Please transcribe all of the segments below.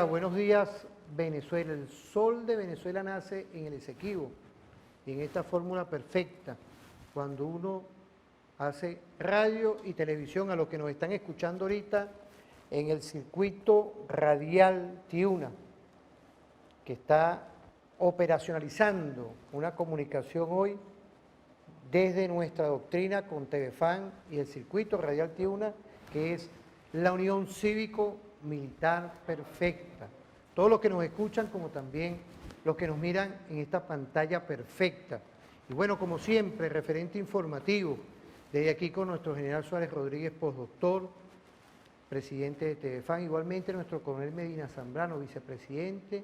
Buenos días, Venezuela. El sol de Venezuela nace en el Esequibo y en esta fórmula perfecta, cuando uno hace radio y televisión. A los que nos están escuchando ahorita en el circuito radial Tiuna, que está operacionalizando una comunicación hoy desde nuestra doctrina con TVFAN y el circuito radial Tiuna, que es la Unión Cívico-Militar Perfecta. Todos los que nos escuchan, como también los que nos miran en esta pantalla perfecta. Y bueno, como siempre, referente informativo, desde aquí con nuestro general Suárez Rodríguez, postdoctor, presidente de TVFAN, igualmente nuestro coronel Medina Zambrano, vicepresidente,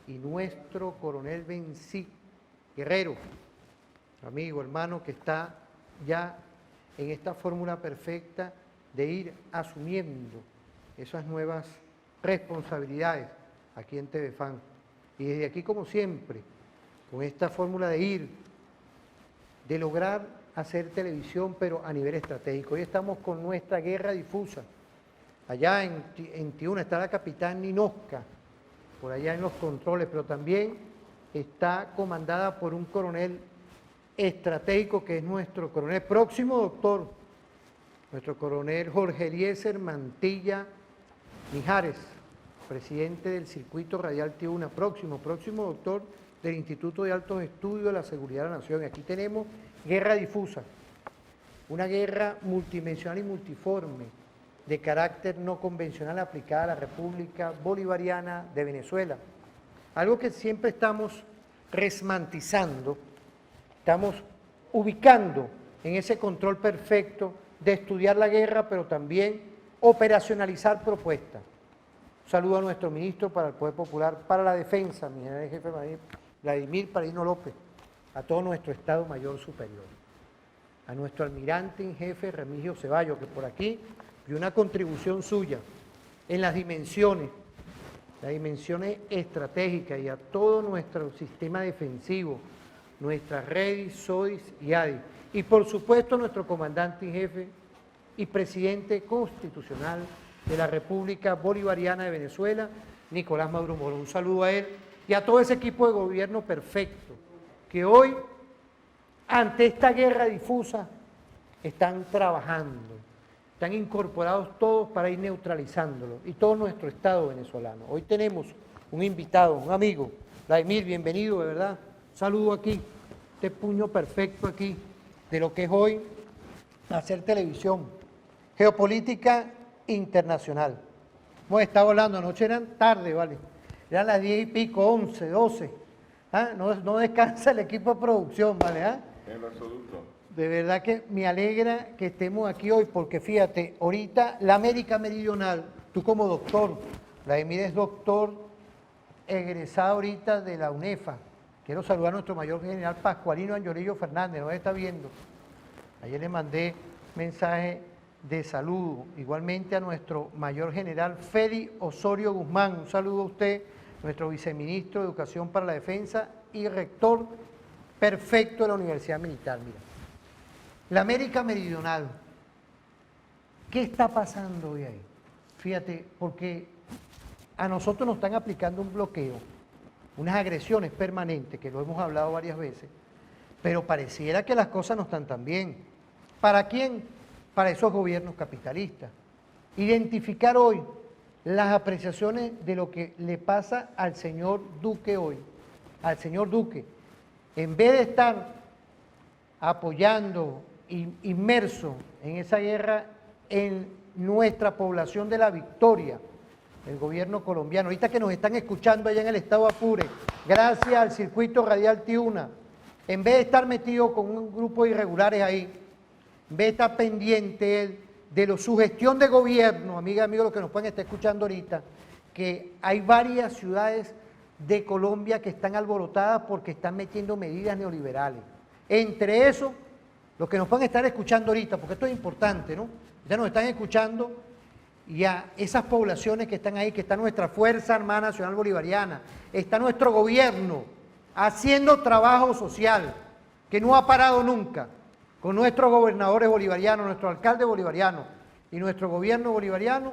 y nuestro coronel Bencí Guerrero, amigo, hermano, que está ya en esta fórmula perfecta de ir asumiendo esas nuevas responsabilidades aquí en TVFAN. Y desde aquí, como siempre, con esta fórmula de lograr hacer televisión, pero a nivel estratégico. Hoy estamos con nuestra guerra difusa. Allá en Tiuna está la capitán Ninosca, por allá en los controles, pero también está comandada por un coronel estratégico que es nuestro coronel, próximo doctor, nuestro coronel Jorge Eliezer Mantilla Mijares, presidente del circuito radial Tiuna, próximo doctor del Instituto de Altos Estudios de la Seguridad de la Nación. Y aquí tenemos guerra difusa, una guerra multidimensional y multiforme, de carácter no convencional aplicada a la República Bolivariana de Venezuela. Algo que siempre estamos resmantizando, estamos ubicando en ese control perfecto de estudiar la guerra, pero también operacionalizar propuestas. Un saludo a nuestro ministro para el Poder Popular, para la Defensa, mi general jefe Vladimir Padrino López, a todo nuestro Estado Mayor Superior, a nuestro almirante en jefe Remigio Ceballos, que por aquí vio una contribución suya en las dimensiones estratégicas, y a todo nuestro sistema defensivo, nuestras redes, SODIS y ADI, y por supuesto nuestro comandante en jefe y presidente constitucional de la República Bolivariana de Venezuela, Nicolás Maduro Moro. Un saludo a él y a todo ese equipo de gobierno perfecto, que hoy, ante esta guerra difusa, están trabajando, están incorporados todos para ir neutralizándolo, y todo nuestro Estado venezolano. Hoy tenemos un invitado, un amigo, Vladimir, bienvenido, de verdad. Saludo aquí, este puño perfecto aquí, de lo que es hoy hacer televisión, geopolítica internacional. Hemos estado hablando, anoche eran tarde, ¿vale? Eran las 10 y pico, 11, 12. ¿Ah? No descansa el equipo de producción, ¿vale? ¿Ah? En lo absoluto. De verdad que me alegra que estemos aquí hoy, porque fíjate, ahorita la América Meridional, tú como doctor, Vladimir es doctor egresado ahorita de la UNEFA. Quiero saludar a nuestro mayor general Pascualino Angelillo Fernández, nos está viendo. Ayer le mandé mensaje de saludo, igualmente a nuestro mayor general Feli Osorio Guzmán. Un saludo a usted, nuestro viceministro de Educación para la Defensa y rector perfecto de la Universidad Militar. Mira, la América Meridional, ¿qué está pasando hoy ahí? Fíjate, porque a nosotros nos están aplicando un bloqueo, unas agresiones permanentes, que lo hemos hablado varias veces, pero pareciera que las cosas no están tan bien. ¿Para quién? Para esos gobiernos capitalistas. Identificar hoy las apreciaciones de lo que le pasa al señor Duque hoy, al señor Duque, en vez de estar apoyando, inmerso en esa guerra, en nuestra población de La Victoria, el gobierno colombiano, ahorita que nos están escuchando allá en el estado Apure, gracias al circuito radial Tiuna, en vez de estar metido con un grupo de irregulares ahí, en vez de estar pendiente de su gestión de gobierno, amigas y amigos, los que nos pueden estar escuchando ahorita, que hay varias ciudades de Colombia que están alborotadas porque están metiendo medidas neoliberales. Entre eso, los que nos van a estar escuchando ahorita, porque esto es importante, ¿no? Ya nos están escuchando y a esas poblaciones que están ahí, que está nuestra Fuerza Armada Nacional Bolivariana, está nuestro gobierno haciendo trabajo social, que no ha parado nunca, con nuestros gobernadores bolivarianos, nuestro alcalde bolivariano y nuestro gobierno bolivariano,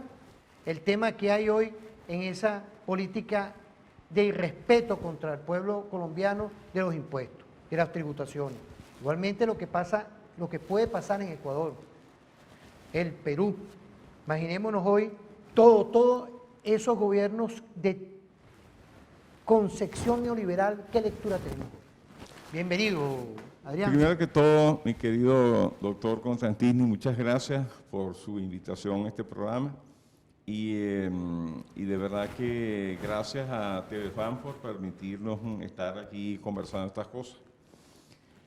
el tema que hay hoy en esa política de irrespeto contra el pueblo colombiano de los impuestos, de las tributaciones. Igualmente lo que puede pasar en Ecuador, el Perú. Imaginémonos hoy todos esos gobiernos de concepción neoliberal, ¿qué lectura tenemos? Bienvenido, Adrián. Primero que todo, mi querido doctor Constantini, muchas gracias por su invitación a este programa y de verdad que gracias a Telefam por permitirnos estar aquí conversando estas cosas.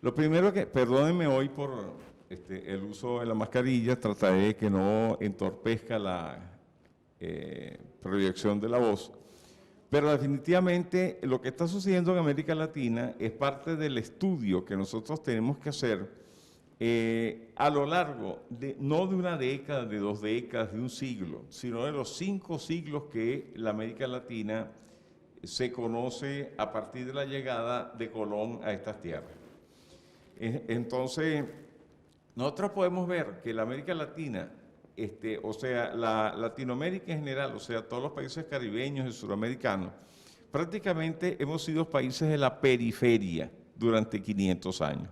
Lo primero que, perdónenme hoy por el uso de la mascarilla, trataré de que no entorpezca la proyección de la voz. Pero definitivamente lo que está sucediendo en América Latina es parte del estudio que nosotros tenemos que hacer a lo largo, no de una década, de 2 décadas, de un siglo, sino de los 5 siglos que la América Latina se conoce a partir de la llegada de Colón a estas tierras. Entonces, nosotros podemos ver que la América Latina, o sea, la Latinoamérica en general, o sea, todos los países caribeños y suramericanos, prácticamente hemos sido países de la periferia durante 500 años.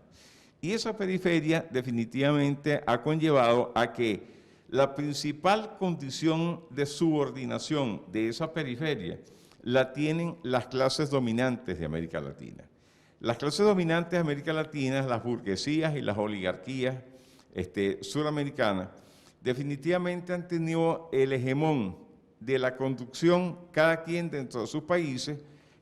Y esa periferia definitivamente ha conllevado a que la principal condición de subordinación de esa periferia la tienen las clases dominantes de América Latina. Las clases dominantes de América Latina, las burguesías y las oligarquías suramericanas, definitivamente han tenido el hegemón de la conducción, cada quien dentro de sus países,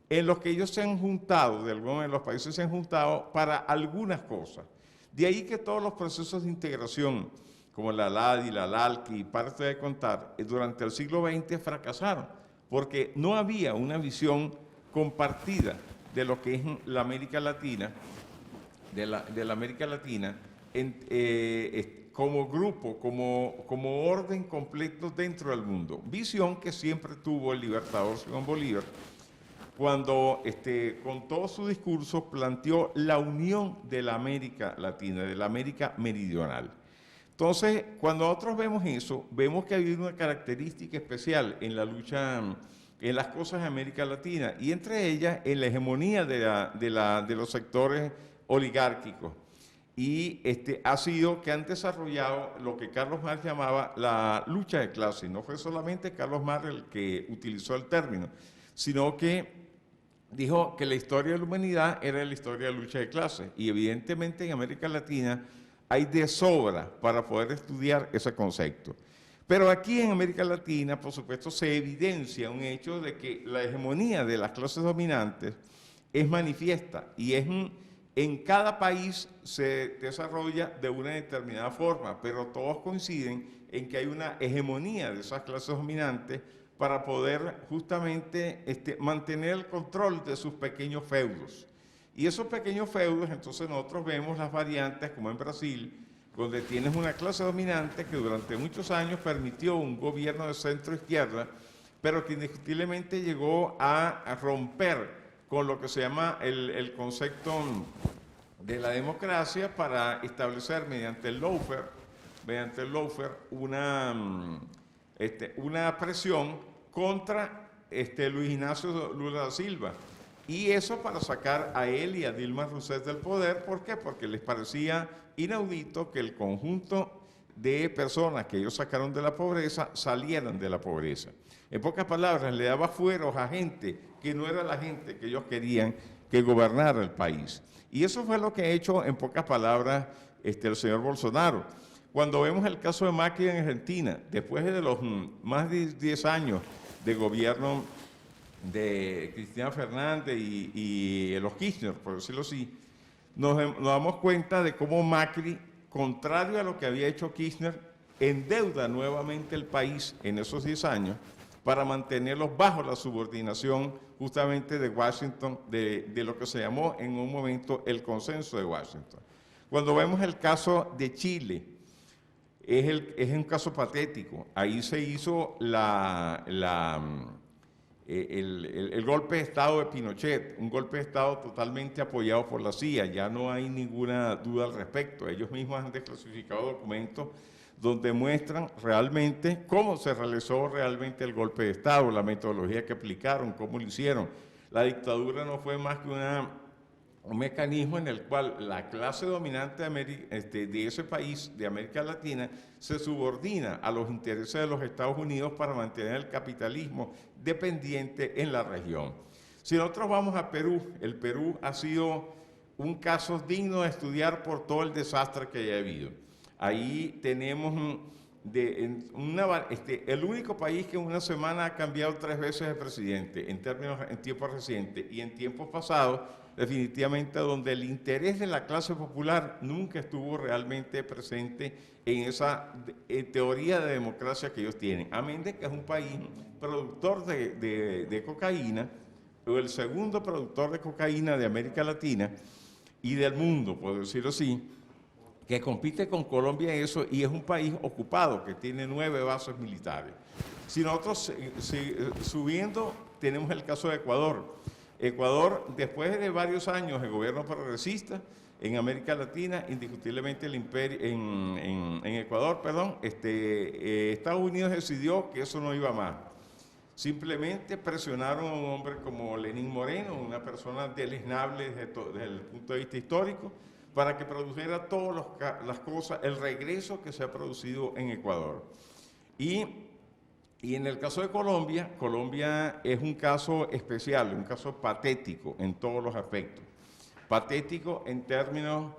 en los que ellos se han juntado, de algunos de los países se han juntado para algunas cosas. De ahí que todos los procesos de integración, como la LADI, la LALCI, y parte de contar, durante el siglo XX fracasaron, porque no había una visión compartida de lo que es la América Latina, de la América Latina, como grupo, como orden completo dentro del mundo. Visión que siempre tuvo el libertador Simón Bolívar, cuando con todo su discurso planteó la unión de la América Latina, de la América Meridional. Entonces, cuando nosotros vemos eso, vemos que hay una característica especial en la lucha, en las cosas de América Latina, y entre ellas en la hegemonía de los sectores oligárquicos. Y ha sido que han desarrollado lo que Carlos Marx llamaba la lucha de clases. No fue solamente Carlos Marx el que utilizó el término, sino que dijo que la historia de la humanidad era la historia de la lucha de clases. Y evidentemente en América Latina hay de sobra para poder estudiar ese concepto. Pero aquí en América Latina, por supuesto, se evidencia un hecho de que la hegemonía de las clases dominantes es manifiesta y en cada país se desarrolla de una determinada forma, pero todos coinciden en que hay una hegemonía de esas clases dominantes para poder justamente mantener el control de sus pequeños feudos. Y esos pequeños feudos, entonces nosotros vemos las variantes, como en Brasil, donde tienes una clase dominante que durante muchos años permitió un gobierno de centro-izquierda, pero que indiscutiblemente llegó a romper con lo que se llama el concepto de la democracia para establecer mediante el lawfare una presión contra Luis Ignacio Lula da Silva. Y eso para sacar a él y a Dilma Rousseff del poder. ¿Por qué? Porque les parecía inaudito que el conjunto de personas que ellos sacaron de la pobreza salieran de la pobreza. En pocas palabras, le daba fueros a gente que no era la gente que ellos querían que gobernara el país. Y eso fue lo que ha hecho, en pocas palabras, el señor Bolsonaro. Cuando vemos el caso de Macri en Argentina, después de los más de 10 años de gobierno de Cristina Fernández y los Kirchner, por decirlo así, nos damos cuenta de cómo Macri, contrario a lo que había hecho Kirchner, endeuda nuevamente el país en esos 10 años para mantenerlos bajo la subordinación justamente de Washington, de lo que se llamó en un momento el consenso de Washington. Cuando vemos el caso de Chile, es un caso patético. Ahí se hizo el golpe de Estado de Pinochet, un golpe de Estado totalmente apoyado por la CIA. Ya no hay ninguna duda al respecto. Ellos mismos han desclasificado documentos donde muestran realmente cómo se realizó realmente el golpe de Estado, la metodología que aplicaron, cómo lo hicieron. La dictadura no fue más que un mecanismo en el cual la clase dominante de ese país, de América Latina, se subordina a los intereses de los Estados Unidos para mantener el capitalismo dependiente en la región. Si nosotros vamos a Perú, el Perú ha sido un caso digno de estudiar por todo el desastre que haya habido. Ahí tenemos el único país que en una semana ha cambiado 3 veces de presidente en tiempos recientes, y en tiempos pasados definitivamente donde el interés de la clase popular nunca estuvo realmente presente en esa teoría de democracia que ellos tienen. Amén de que es un país productor de cocaína, o el segundo productor de cocaína de América Latina y del mundo, por decirlo así, que compite con Colombia en eso, y es un país ocupado que tiene 9 bases militares. Si nosotros subiendo, tenemos el caso de Ecuador. Ecuador, después de varios años de gobierno progresista en América Latina, indiscutiblemente el imperio, en Ecuador, perdón, Estados Unidos decidió que eso no iba más. Simplemente presionaron a un hombre como Lenín Moreno, una persona deleznable desde el punto de vista histórico, para que produjera todas las cosas, el regreso que se ha producido en Ecuador. Y en el caso de Colombia, Colombia es un caso especial, un caso patético en todos los aspectos. Patético en términos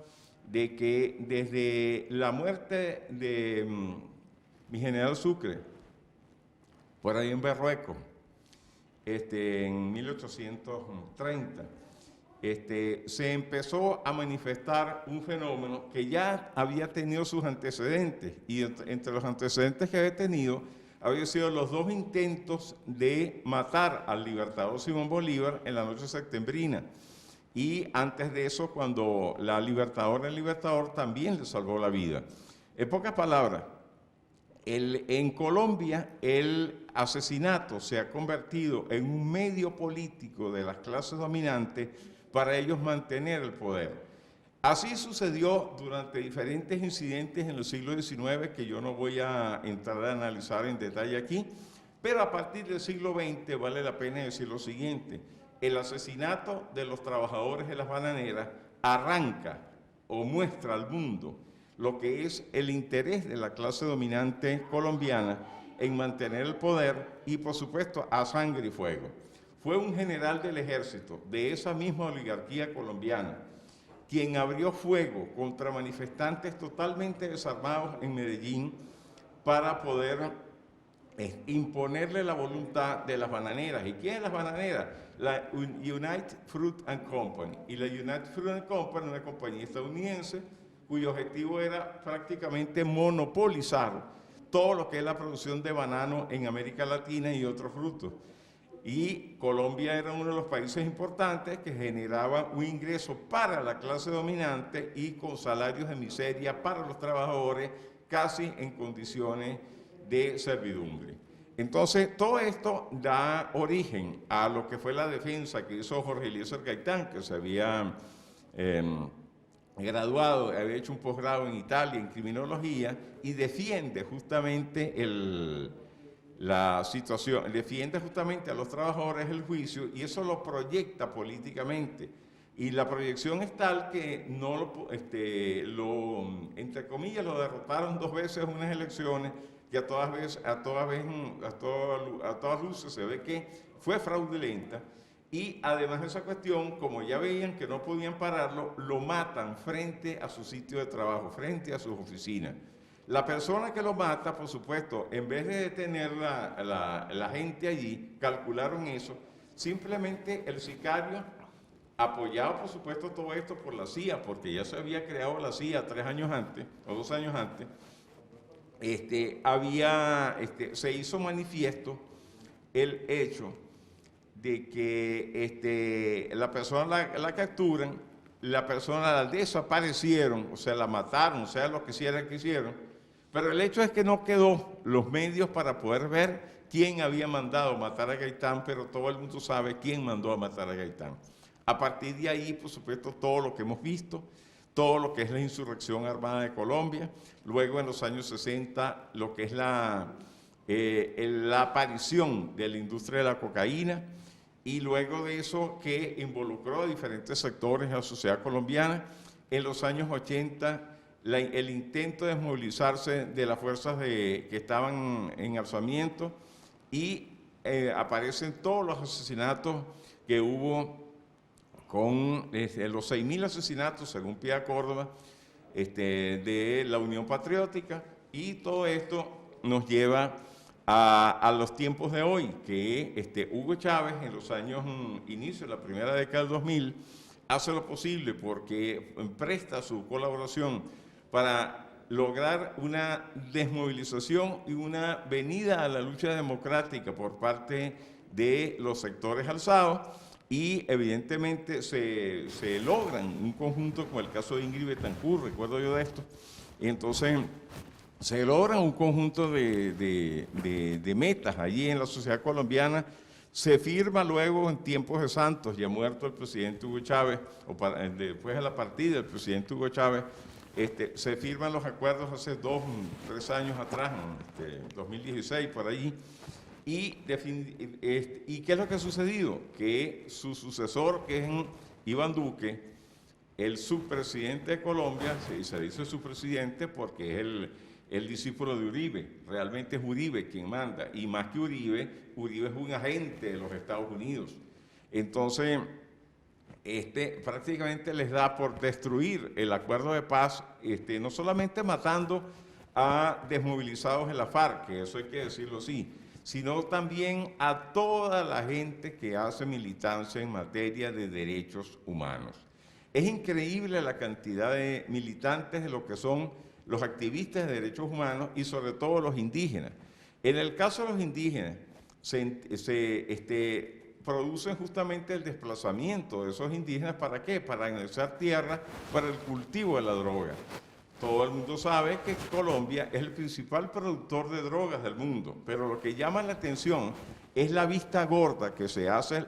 de que desde la muerte de mi general Sucre, por ahí en Berrueco, en 1830, se empezó a manifestar un fenómeno que ya había tenido sus antecedentes, y entre los antecedentes que había tenido, había sido los 2 intentos de matar al libertador Simón Bolívar en la noche septembrina. Y antes de eso, cuando el libertador también le salvó la vida. En pocas palabras, en Colombia el asesinato se ha convertido en un medio político de las clases dominantes para ellos mantener el poder. Así sucedió durante diferentes incidentes en el siglo XIX, que yo no voy a entrar a analizar en detalle aquí, pero a partir del siglo XX vale la pena decir lo siguiente: el asesinato de los trabajadores de las bananeras arranca o muestra al mundo lo que es el interés de la clase dominante colombiana en mantener el poder, y por supuesto a sangre y fuego. Fue un general del ejército de esa misma oligarquía colombiana quien abrió fuego contra manifestantes totalmente desarmados en Medellín para poder imponerle la voluntad de las bananeras. ¿Y quién es las bananeras? La United Fruit and Company. Y la United Fruit and Company, una compañía estadounidense cuyo objetivo era prácticamente monopolizar todo lo que es la producción de banano en América Latina y otros frutos. Y Colombia era uno de los países importantes que generaba un ingreso para la clase dominante y con salarios de miseria para los trabajadores, casi en condiciones de servidumbre. Entonces, todo esto da origen a lo que fue la defensa que hizo Jorge Eliezer Gaitán, que se había graduado, había hecho un posgrado en Italia en criminología, y defiende justamente la situación, defiende justamente a los trabajadores el juicio, y eso lo proyecta políticamente. Y la proyección es tal que entre comillas, lo derrotaron 2 veces en unas elecciones que a todas luces se ve que fue fraudulenta. Y además de esa cuestión, como ya veían que no podían pararlo, lo matan frente a su sitio de trabajo, frente a sus oficinas. La persona que lo mata, por supuesto, en vez de detener la gente allí, calcularon eso, simplemente el sicario, apoyado por supuesto todo esto por la CIA, porque ya se había creado la CIA 3 años antes, o 2 años antes, se hizo manifiesto el hecho de que la persona la capturan, la persona la desaparecieron, o sea, la mataron, o sea, lo que hicieron, pero el hecho es que no quedó los medios para poder ver quién había mandado matar a Gaitán, pero todo el mundo sabe quién mandó a matar a Gaitán. A partir de ahí, por supuesto, todo lo que hemos visto, todo lo que es la insurrección armada de Colombia, luego en los años 60, lo que es la aparición de la industria de la cocaína, y luego de eso que involucró a diferentes sectores de la sociedad colombiana. En los años 80, el intento de desmovilizarse de las fuerzas que estaban en alzamiento, y aparecen todos los asesinatos que hubo con los 6.000 asesinatos, según Pía Córdoba, de la Unión Patriótica, y todo esto nos lleva a los tiempos de hoy, que Hugo Chávez, en los años inicio de la primera década del 2000, hace lo posible porque presta su colaboración para lograr una desmovilización y una venida a la lucha democrática por parte de los sectores alzados, y evidentemente se logran un conjunto, como el caso de Ingrid Betancourt, recuerdo yo de esto. Entonces se logra un conjunto de metas allí en la sociedad colombiana. Se firma luego en tiempos de Santos, ya muerto el presidente Hugo Chávez, después de la partida del presidente Hugo Chávez, se firman los acuerdos hace 2, 3 años atrás, en 2016, por allí. ¿Y qué es lo que ha sucedido? Que su sucesor, que es Iván Duque, el subpresidente de Colombia, se dice subpresidente porque es el discípulo de Uribe, realmente es Uribe quien manda, y más que Uribe es un agente de los Estados Unidos. Entonces, prácticamente les da por destruir el acuerdo de paz, no solamente matando a desmovilizados en la FARC, que eso hay que decirlo así, sino también a toda la gente que hace militancia en materia de derechos humanos. Es increíble la cantidad de militantes de lo que son los activistas de derechos humanos, y sobre todo los indígenas. En el caso de los indígenas, producen justamente el desplazamiento de esos indígenas. ¿Para qué? Para anexar tierra para el cultivo de la droga. Todo el mundo sabe que Colombia es el principal productor de drogas del mundo, pero lo que llama la atención es la vista gorda que se hace,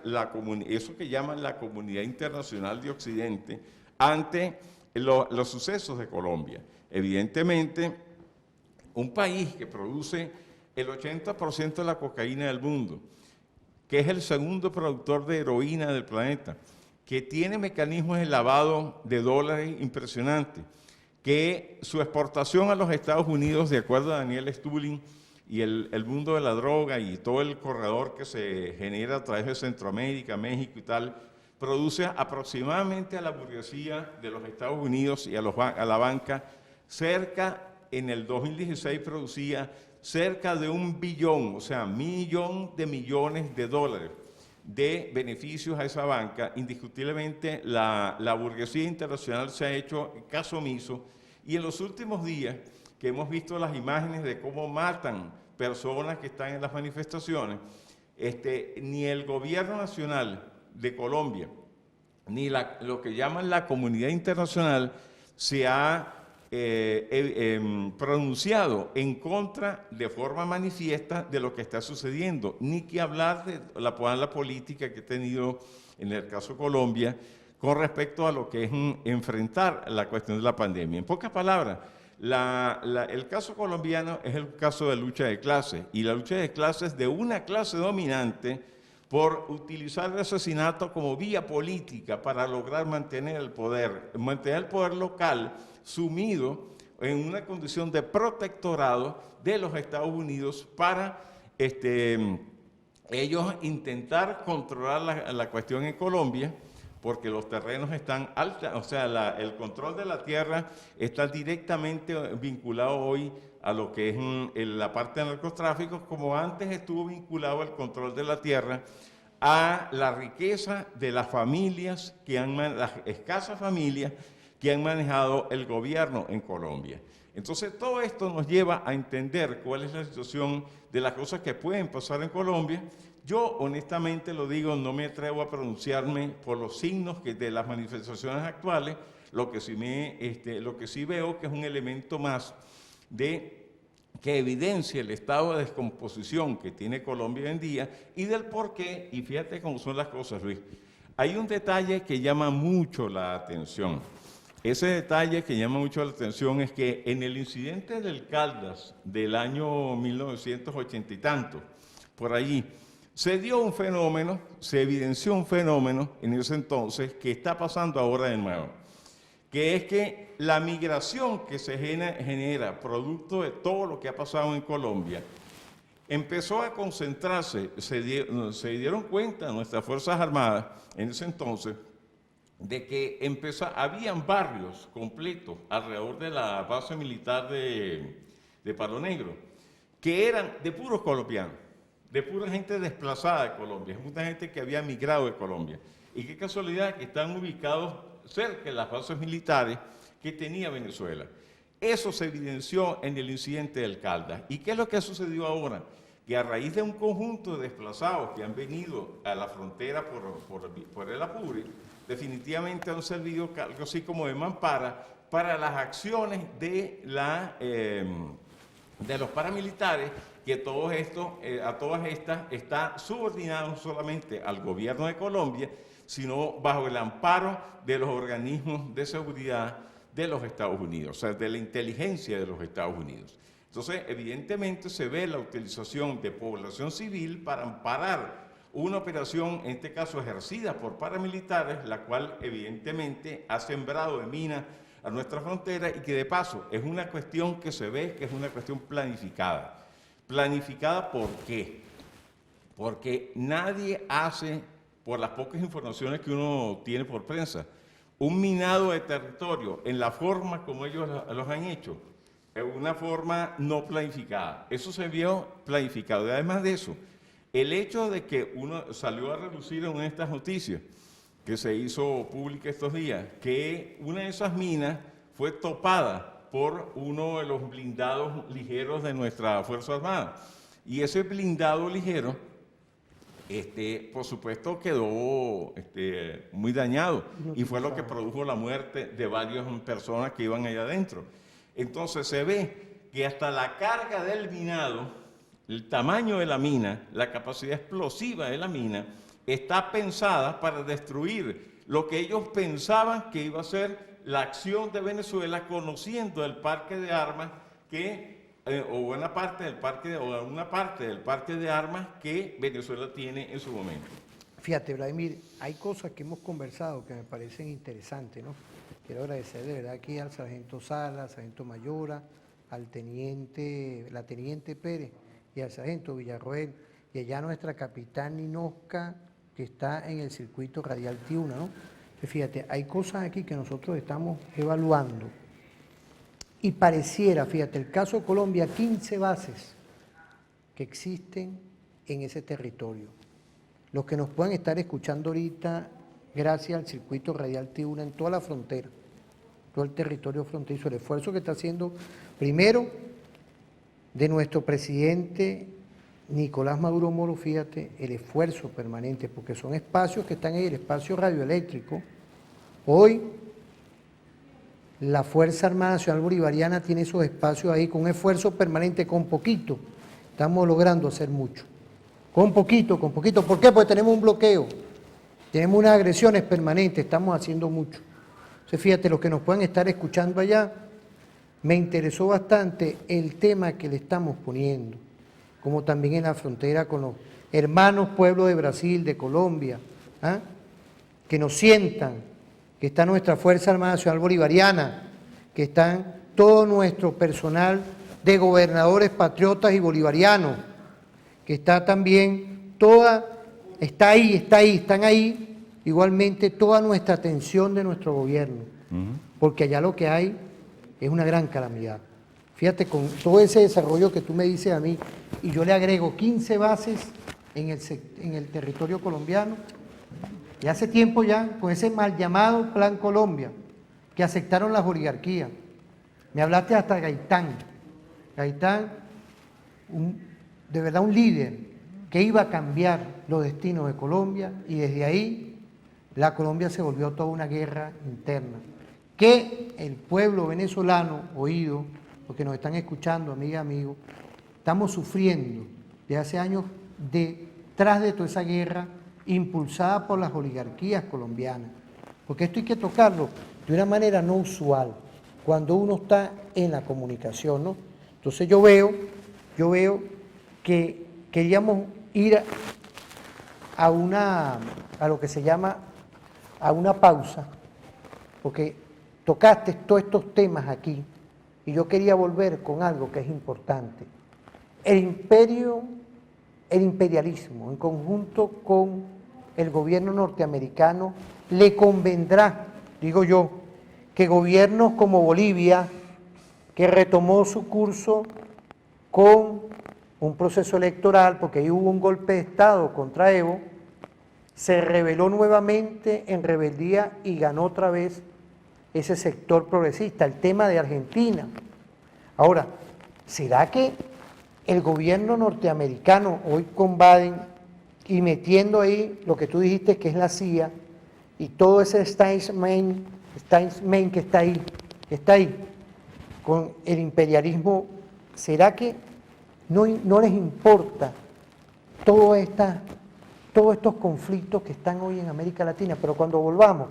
eso que llaman la comunidad internacional de Occidente, ante los sucesos de Colombia. Evidentemente, un país que produce el 80% de la cocaína del mundo, que es el segundo productor de heroína del planeta, que tiene mecanismos de lavado de dólares impresionantes, que su exportación a los Estados Unidos, de acuerdo a Daniel Stulin y el mundo de la droga y todo el corredor que se genera a través de Centroamérica, México y tal, produce aproximadamente a la burguesía de los Estados Unidos y a la banca en el 2016 producía cerca de 1 billón, o sea, 1.000.000 de millones de dólares de beneficios a esa banca. Indiscutiblemente la burguesía internacional se ha hecho caso omiso, y en los últimos días que hemos visto las imágenes de cómo matan personas que están en las manifestaciones, ni el gobierno nacional de Colombia, ni lo que llaman la comunidad internacional se ha pronunciado en contra de forma manifiesta de lo que está sucediendo, ni que hablar de la política que ha tenido en el caso de Colombia con respecto a lo que es enfrentar la cuestión de la pandemia. En pocas palabras, el caso colombiano es el caso de lucha de clases, y la lucha de clases de una clase dominante por utilizar el asesinato como vía política para lograr mantener el poder local sumido en una condición de protectorado de los Estados Unidos para ellos intentar controlar la cuestión en Colombia, porque los terrenos están altos, o sea, el control de la tierra está directamente vinculado hoy a lo que es la parte del narcotráfico, como antes estuvo vinculado el control de la tierra a la riqueza de las familias, las escasas familias que han manejado el gobierno en Colombia. Entonces, todo esto nos lleva a entender cuál es la situación de las cosas que pueden pasar en Colombia. Yo honestamente lo digo, no me atrevo a pronunciarme por los signos de las manifestaciones actuales, lo que sí veo que es un elemento más que evidencia el estado de descomposición que tiene Colombia hoy en día y del por qué, y fíjate cómo son las cosas, Luis. Hay un detalle que llama mucho la atención. Ese detalle que llama mucho la atención es que en el incidente del Caldas del año 1980 y tanto, por allí, se dio un fenómeno, se evidenció un fenómeno en ese entonces que está pasando ahora de nuevo, que es que la migración que se genera producto de todo lo que ha pasado en Colombia empezó a concentrarse, se dieron cuenta nuestras Fuerzas Armadas en ese entonces de que habían barrios completos alrededor de la base militar de Palo Negro que eran de puros colombianos, de pura gente desplazada de Colombia, mucha gente que había migrado de Colombia. Y qué casualidad que están ubicados cerca de las bases militares que tenía Venezuela. Eso se evidenció en el incidente del Caldas. ¿Y qué es lo que ha sucedido ahora? Que a raíz de un conjunto de desplazados que han venido a la frontera por el Apure, definitivamente han servido algo así como de mampara para las acciones de los paramilitares, que a todas estas está subordinado no solamente al gobierno de Colombia, sino bajo el amparo de los organismos de seguridad de los Estados Unidos, o sea, de la inteligencia de los Estados Unidos. Entonces, evidentemente se ve la utilización de población civil para amparar una operación, en este caso ejercida por paramilitares, la cual evidentemente ha sembrado de minas a nuestra frontera y que de paso es una cuestión que se ve que es una cuestión planificada. ¿Planificada por qué? Porque nadie hace, por las pocas informaciones que uno tiene por prensa, un minado de territorio en la forma como ellos los han hecho, es una forma no planificada. Eso se vio planificado. Y además de eso, el hecho de que uno salió a relucir en una de estas noticias que se hizo pública estos días, que una de esas minas fue topada por uno de los blindados ligeros de nuestra Fuerza Armada. Y ese blindado ligero, por supuesto, quedó muy dañado y fue lo que produjo la muerte de varias personas que iban allá adentro. Entonces se ve que hasta la carga del minado, el tamaño de la mina, la capacidad explosiva de la mina, está pensada para destruir lo que ellos pensaban que iba a ser la acción de Venezuela, conociendo el parque de armas o una parte del parque de armas que Venezuela tiene en su momento. Fíjate, Vladimir, hay cosas que hemos conversado que me parecen interesantes, ¿no? Quiero agradecer de verdad aquí al sargento Sala, al sargento Mayora, la teniente Pérez y al sargento Villarroel, y allá nuestra capitán Ninosca, que está en el circuito radial Tiuna, ¿no? Fíjate, hay cosas aquí que nosotros estamos evaluando y pareciera, fíjate, el caso Colombia, 15 bases que existen en ese territorio. Los que nos pueden estar escuchando ahorita, gracias al circuito radial Tiuna en toda la frontera, todo el territorio fronterizo, el esfuerzo que está haciendo, primero, de nuestro presidente Nicolás Maduro Moro, fíjate, el esfuerzo permanente, porque son espacios que están ahí, el espacio radioeléctrico. Hoy, la Fuerza Armada Nacional Bolivariana tiene esos espacios ahí con un esfuerzo permanente, con poquito. Estamos logrando hacer mucho. Con poquito. ¿Por qué? Porque tenemos un bloqueo, tenemos unas agresiones permanentes, estamos haciendo mucho. Entonces, fíjate, los que nos puedan estar escuchando allá, me interesó bastante el tema que le estamos poniendo, como también en la frontera con los hermanos pueblos de Brasil, de Colombia, que nos sientan, que está nuestra Fuerza Armada Nacional Bolivariana, que están todo nuestro personal de gobernadores patriotas y bolivarianos, que está también están ahí, igualmente toda nuestra atención de nuestro gobierno, porque allá lo que hay es una gran calamidad. Fíjate, con todo ese desarrollo que tú me dices a mí, y yo le agrego 15 bases en el territorio colombiano, y hace tiempo ya, con ese mal llamado Plan Colombia, que aceptaron las oligarquías. Me hablaste hasta Gaitán, de verdad un líder, que iba a cambiar los destinos de Colombia, y desde ahí la Colombia se volvió toda una guerra interna, que el pueblo venezolano, oído, porque nos están escuchando, amigas y amigos, estamos sufriendo de hace años detrás de toda esa guerra impulsada por las oligarquías colombianas, porque esto hay que tocarlo de una manera no usual, cuando uno está en la comunicación, ¿no? Entonces yo veo que queríamos ir a lo que se llama a una pausa, porque tocaste todos estos temas aquí, y yo quería volver con algo que es importante. El imperialismo, en conjunto con el gobierno norteamericano, le convendrá, digo yo, que gobiernos como Bolivia, que retomó su curso con un proceso electoral, porque ahí hubo un golpe de Estado contra Evo, se rebeló nuevamente en rebeldía y ganó otra vez ese sector progresista, el tema de Argentina. Ahora, ¿será que el gobierno norteamericano, hoy con Biden, y metiendo ahí lo que tú dijiste que es la CIA, y todo ese establishment que está ahí, con el imperialismo, ¿será que no les importa todos estos conflictos que están hoy en América Latina? Pero cuando volvamos,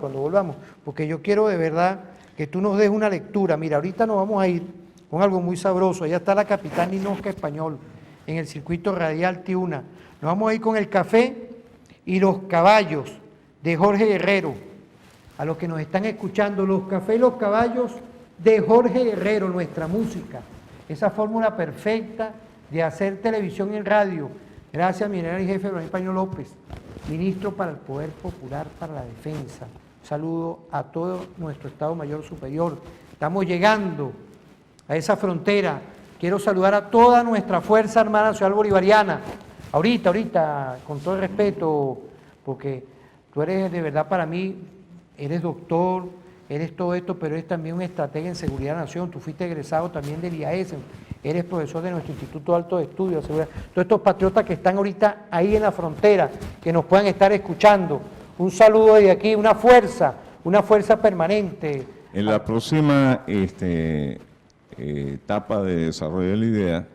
porque yo quiero de verdad que tú nos des una lectura. Mira, ahorita nos vamos a ir con algo muy sabroso. Allá está la capitán Ninosca Español, en el circuito radial Tiuna. Nos vamos a ir con el café y los caballos de Jorge Guerrero. A los que nos están escuchando, los cafés y los caballos de Jorge Guerrero, nuestra música. Esa fórmula perfecta de hacer televisión y radio. Gracias a mi general y jefe Ibrahim Paño López, ministro para el Poder Popular para la Defensa. Un saludo a todo nuestro Estado Mayor Superior. Estamos llegando a esa frontera. Quiero saludar a toda nuestra Fuerza Armada Nacional Bolivariana. Ahorita, con todo el respeto, porque tú eres de verdad para mí, eres doctor, eres todo esto, pero eres también un estratega en seguridad de la nación. Tú fuiste egresado también del IAS, eres profesor de nuestro Instituto Alto de Estudios de Seguridad. Todos estos patriotas que están ahorita ahí en la frontera, que nos puedan estar escuchando. Un saludo desde aquí, una fuerza permanente. En la próxima etapa de desarrollo de la idea,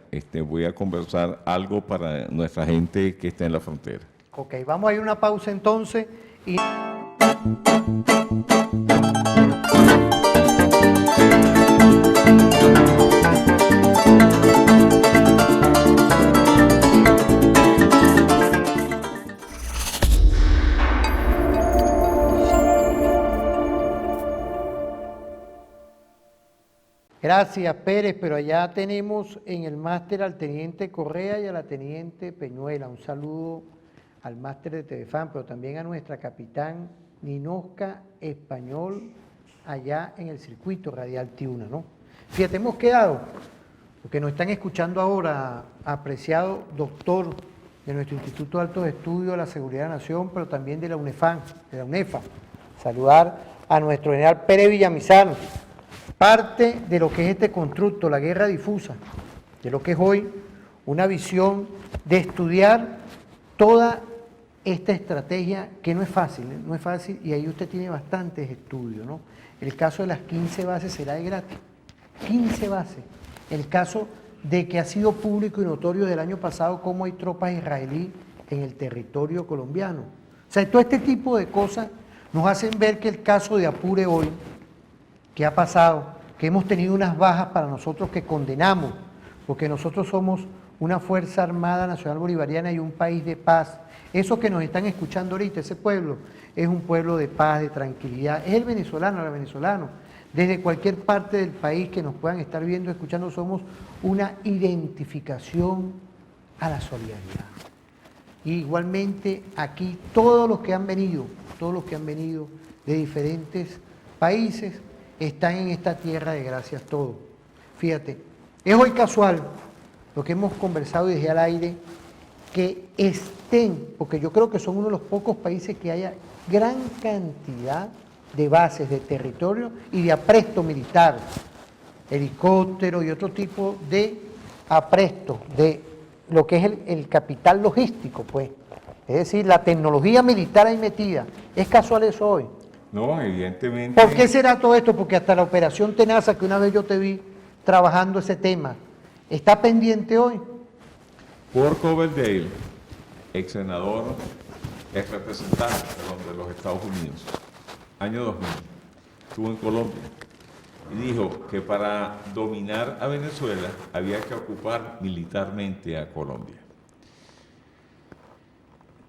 voy a conversar algo para nuestra gente que está en la frontera. Ok, vamos a ir a una pausa entonces y... Gracias, Pérez, pero allá tenemos en el máster al teniente Correa y a la teniente Peñuela. Un saludo al máster de Telefan, pero también a nuestra capitán Ninosca Español allá en el circuito radial Tiuna, ¿no? Fíjate, hemos quedado, porque nos están escuchando ahora, apreciado doctor de nuestro Instituto de Altos Estudios de la Seguridad de la Nación, pero también de la UNEFA. Saludar a nuestro general Pérez Villamizar, parte de lo que es este constructo, la guerra difusa, de lo que es hoy una visión de estudiar toda esta estrategia que no es fácil, y ahí usted tiene bastantes estudios, ¿no? El caso de las 15 bases será de gratis, 15 bases. El caso de que ha sido público y notorio del año pasado cómo hay tropas israelíes en el territorio colombiano. O sea, todo este tipo de cosas nos hacen ver que el caso de Apure hoy, que ha pasado, que hemos tenido unas bajas para nosotros que condenamos, porque nosotros somos una Fuerza Armada Nacional Bolivariana y un país de paz. Eso que nos están escuchando ahorita, ese pueblo, es un pueblo de paz, de tranquilidad. Es el venezolano, el venezolano. Desde cualquier parte del país que nos puedan estar viendo, escuchando, somos una identificación a la solidaridad. Y igualmente aquí todos los que han venido de diferentes países, están en esta tierra de gracias todos. Fíjate, es hoy casual lo que hemos conversado y dejé al aire, que estén, porque yo creo que son uno de los pocos países que haya gran cantidad de bases, de territorio y de apresto militar, helicóptero y otro tipo de apresto, de lo que es el capital logístico, pues. Es decir, la tecnología militar ahí metida. ¿Es casual eso hoy? No, evidentemente. ¿Por qué será todo esto? Porque hasta la operación Tenaza, que una vez yo te vi trabajando ese tema, ¿está pendiente hoy? Por Coverdale, ex senador, ex representante de los Estados Unidos, año 2000, estuvo en Colombia y dijo que para dominar a Venezuela había que ocupar militarmente a Colombia.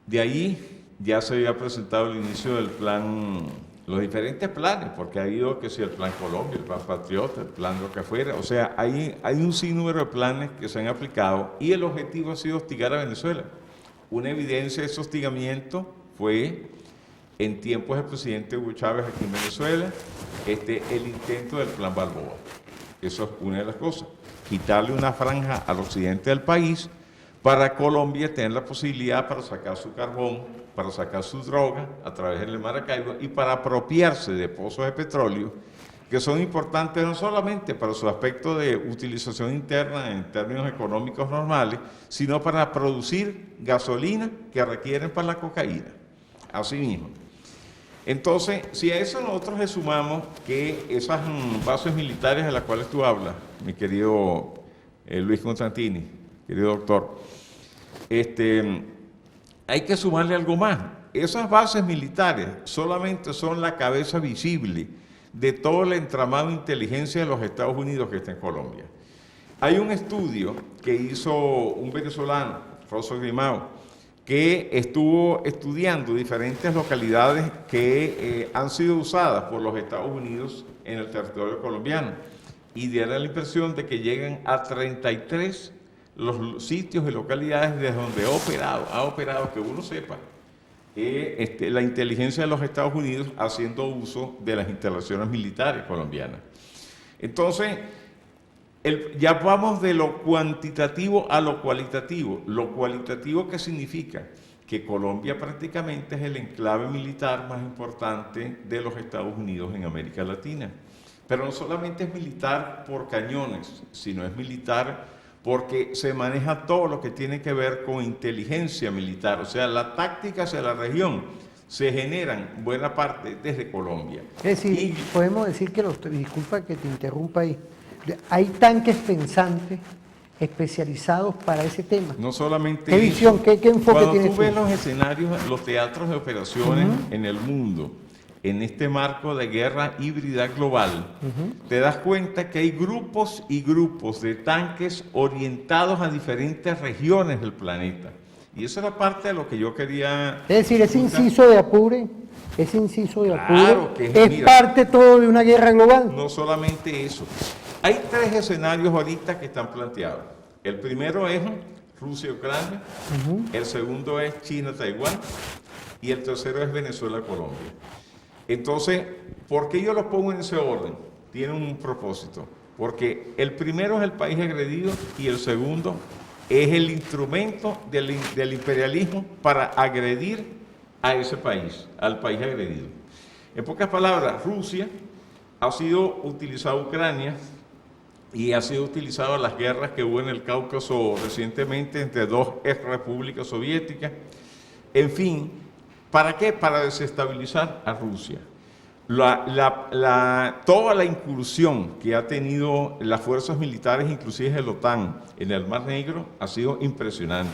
De ahí ya se había presentado el inicio del plan, los diferentes planes, porque ha habido que si el plan Colombia, el plan Patriota, el plan lo que fuera, o sea, hay un sinnúmero de planes que se han aplicado y el objetivo ha sido hostigar a Venezuela. Una evidencia de ese hostigamiento fue en tiempos del presidente Hugo Chávez aquí en Venezuela, el intento del plan Balboa. Eso es una de las cosas, quitarle una franja al occidente del país para Colombia tener la posibilidad para sacar su carbón, para sacar su droga a través del Maracaibo y para apropiarse de pozos de petróleo que son importantes no solamente para su aspecto de utilización interna en términos económicos normales, sino para producir gasolina que requieren para la cocaína. Así mismo. Entonces, si a eso nosotros le sumamos que esas bases militares de las cuales tú hablas, mi querido Luis Constantini, querido doctor, hay que sumarle algo más. Esas bases militares solamente son la cabeza visible de todo el entramado de inteligencia de los Estados Unidos que está en Colombia. Hay un estudio que hizo un venezolano, Rosso Grimao, que estuvo estudiando diferentes localidades que han sido usadas por los Estados Unidos en el territorio colombiano y diera la impresión de que llegan a 33 los sitios y localidades desde donde ha operado, que uno sepa, la inteligencia de los Estados Unidos haciendo uso de las instalaciones militares colombianas. Entonces, ya vamos de lo cuantitativo a lo cualitativo. Lo cualitativo, ¿qué significa? Que Colombia prácticamente es el enclave militar más importante de los Estados Unidos en América Latina. Pero no solamente es militar por cañones, sino es militar porque se maneja todo lo que tiene que ver con inteligencia militar, o sea, las tácticas de la región se generan buena parte desde Colombia. Es decir, podemos decir que disculpa que te interrumpa ahí, hay tanques pensantes especializados para ese tema. No solamente ¿Qué visión, qué enfoque tienes tú? Cuando tú ves los escenarios, los teatros de operaciones en el mundo, en este marco de guerra híbrida global, te das cuenta que hay grupos y grupos de tanques orientados a diferentes regiones del planeta. Y eso era parte de lo que yo quería... Es decir, ese inciso de Apure, claro que es parte todo de una guerra global. No solamente eso. Hay 3 escenarios ahorita que están planteados. El primero es Rusia-Ucrania, el segundo es China-Taiwán y el tercero es Venezuela-Colombia. Entonces, ¿por qué yo los pongo en ese orden? Tiene un propósito. Porque el primero es el país agredido y el segundo es el instrumento del imperialismo para agredir a ese país, al país agredido. En pocas palabras, Rusia ha sido utilizado Ucrania y ha sido utilizado en las guerras que hubo en el Cáucaso recientemente entre 2 ex-repúblicas soviéticas. En fin, ¿para qué? Para desestabilizar a Rusia. Toda la incursión que ha tenido las fuerzas militares, inclusive de la OTAN, en el Mar Negro, ha sido impresionante.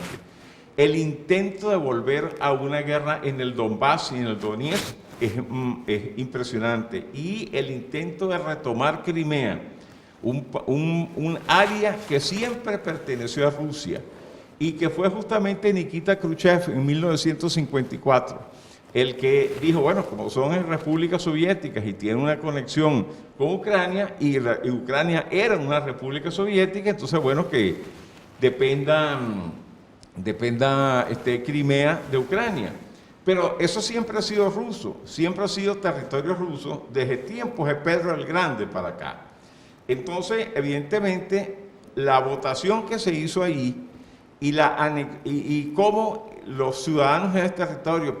El intento de volver a una guerra en el Donbass y en el Donetsk es impresionante. Y el intento de retomar Crimea, un área que siempre perteneció a Rusia y que fue justamente Nikita Khrushchev en 1954, el que dijo, bueno, como son repúblicas soviéticas y tienen una conexión con Ucrania, y Ucrania era una república soviética, entonces, bueno, que dependa Crimea de Ucrania. Pero eso siempre ha sido ruso, siempre ha sido territorio ruso desde tiempos de Pedro el Grande para acá. Entonces, evidentemente, la votación que se hizo ahí y cómo los ciudadanos de este territorio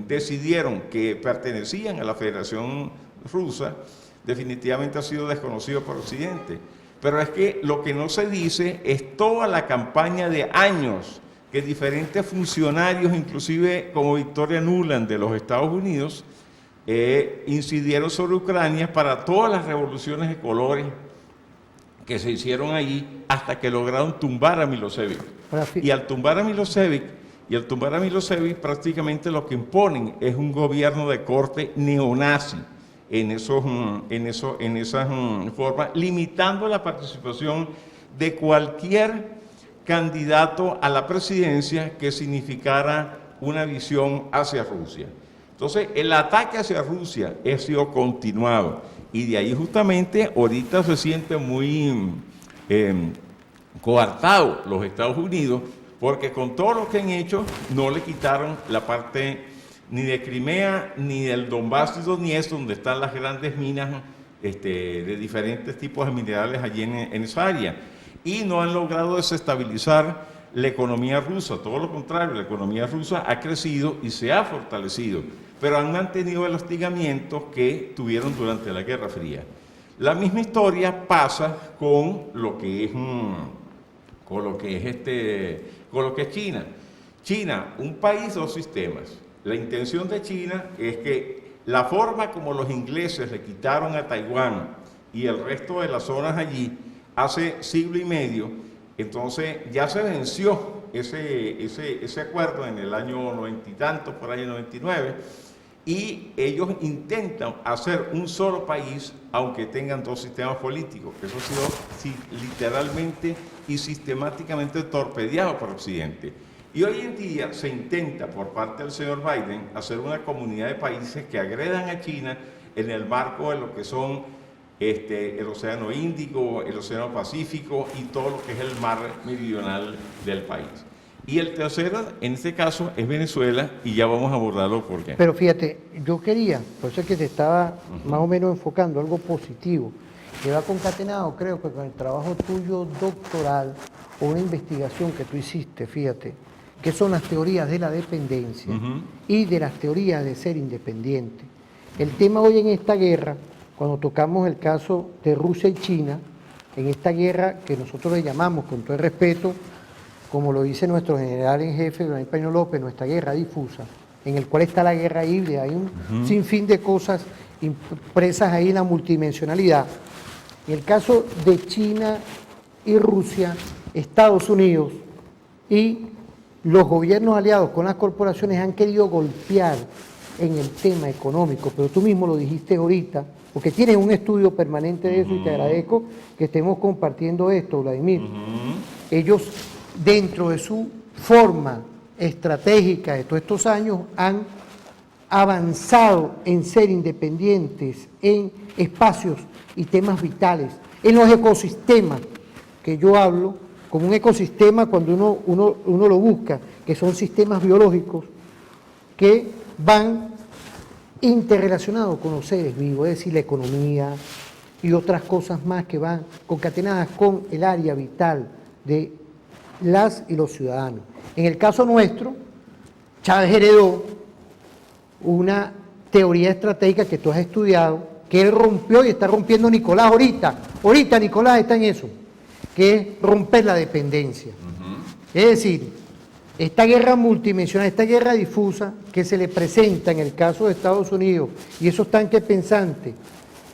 decidieron que pertenecían a la Federación Rusa, definitivamente ha sido desconocido por Occidente. Pero es que lo que no se dice es toda la campaña de años que diferentes funcionarios, inclusive como Victoria Nuland de los Estados Unidos, incidieron sobre Ucrania para todas las revoluciones de colores que se hicieron allí hasta que lograron tumbar a Milosevic. Y al tumbar a Milosevic, prácticamente lo que imponen es un gobierno de corte neonazi en esas formas, limitando la participación de cualquier candidato a la presidencia que significara una visión hacia Rusia. Entonces, el ataque hacia Rusia ha sido continuado y de ahí justamente ahorita se siente muy coartado los Estados Unidos porque con todo lo que han hecho no le quitaron la parte ni de Crimea ni del Donbass y Donetsk, donde están las grandes minas de diferentes tipos de minerales allí en esa área. Y no han logrado desestabilizar la economía rusa, todo lo contrario, la economía rusa ha crecido y se ha fortalecido, pero han mantenido el hostigamiento que tuvieron durante la Guerra Fría. La misma historia pasa con lo que es China. China, un país, dos sistemas. La intención de China es que la forma como los ingleses le quitaron a Taiwán y el resto de las zonas allí hace siglo y medio, entonces ya se venció ese acuerdo en el año 90 y tanto, por ahí 99, y ellos intentan hacer un solo país, aunque tengan dos sistemas políticos. Eso ha sido literalmente y sistemáticamente torpedeado por Occidente. Y hoy en día se intenta por parte del señor Biden hacer una comunidad de países que agredan a China en el marco de lo que son el Océano Índico, el Océano Pacífico y todo lo que es el mar meridional del país. Y el tercero, en este caso, es Venezuela, y ya vamos a abordarlo por qué. Pero fíjate, yo quería, por eso es que te estaba más o menos enfocando algo positivo, que va concatenado, creo que con el trabajo tuyo doctoral o una investigación que tú hiciste, fíjate, que son las teorías de la dependencia y de las teorías de ser independiente. El tema hoy en esta guerra, cuando tocamos el caso de Rusia y China, en esta guerra que nosotros le llamamos, con todo el respeto, como lo dice nuestro general en jefe, Daniel Peña López, nuestra guerra difusa, en el cual está la guerra híbrida, hay un sinfín de cosas impresas ahí en la multidimensionalidad. En el caso de China y Rusia, Estados Unidos y los gobiernos aliados con las corporaciones han querido golpear en el tema económico, pero tú mismo lo dijiste ahorita, porque tienes un estudio permanente de eso y te agradezco que estemos compartiendo esto, Vladimir. Ellos, dentro de su forma estratégica de todos estos años, han avanzado en ser independientes en espacios y temas vitales, en los ecosistemas que yo hablo, como un ecosistema cuando uno lo busca, que son sistemas biológicos que van interrelacionados con los seres vivos, es decir, la economía y otras cosas más que van concatenadas con el área vital de las y los ciudadanos. En el caso nuestro, Chávez heredó una teoría estratégica que tú has estudiado, que él rompió y está rompiendo Nicolás ahorita Nicolás está en eso, que es romper la dependencia. Es decir, esta guerra multidimensional, esta guerra difusa que se le presenta en el caso de Estados Unidos y esos tanques pensantes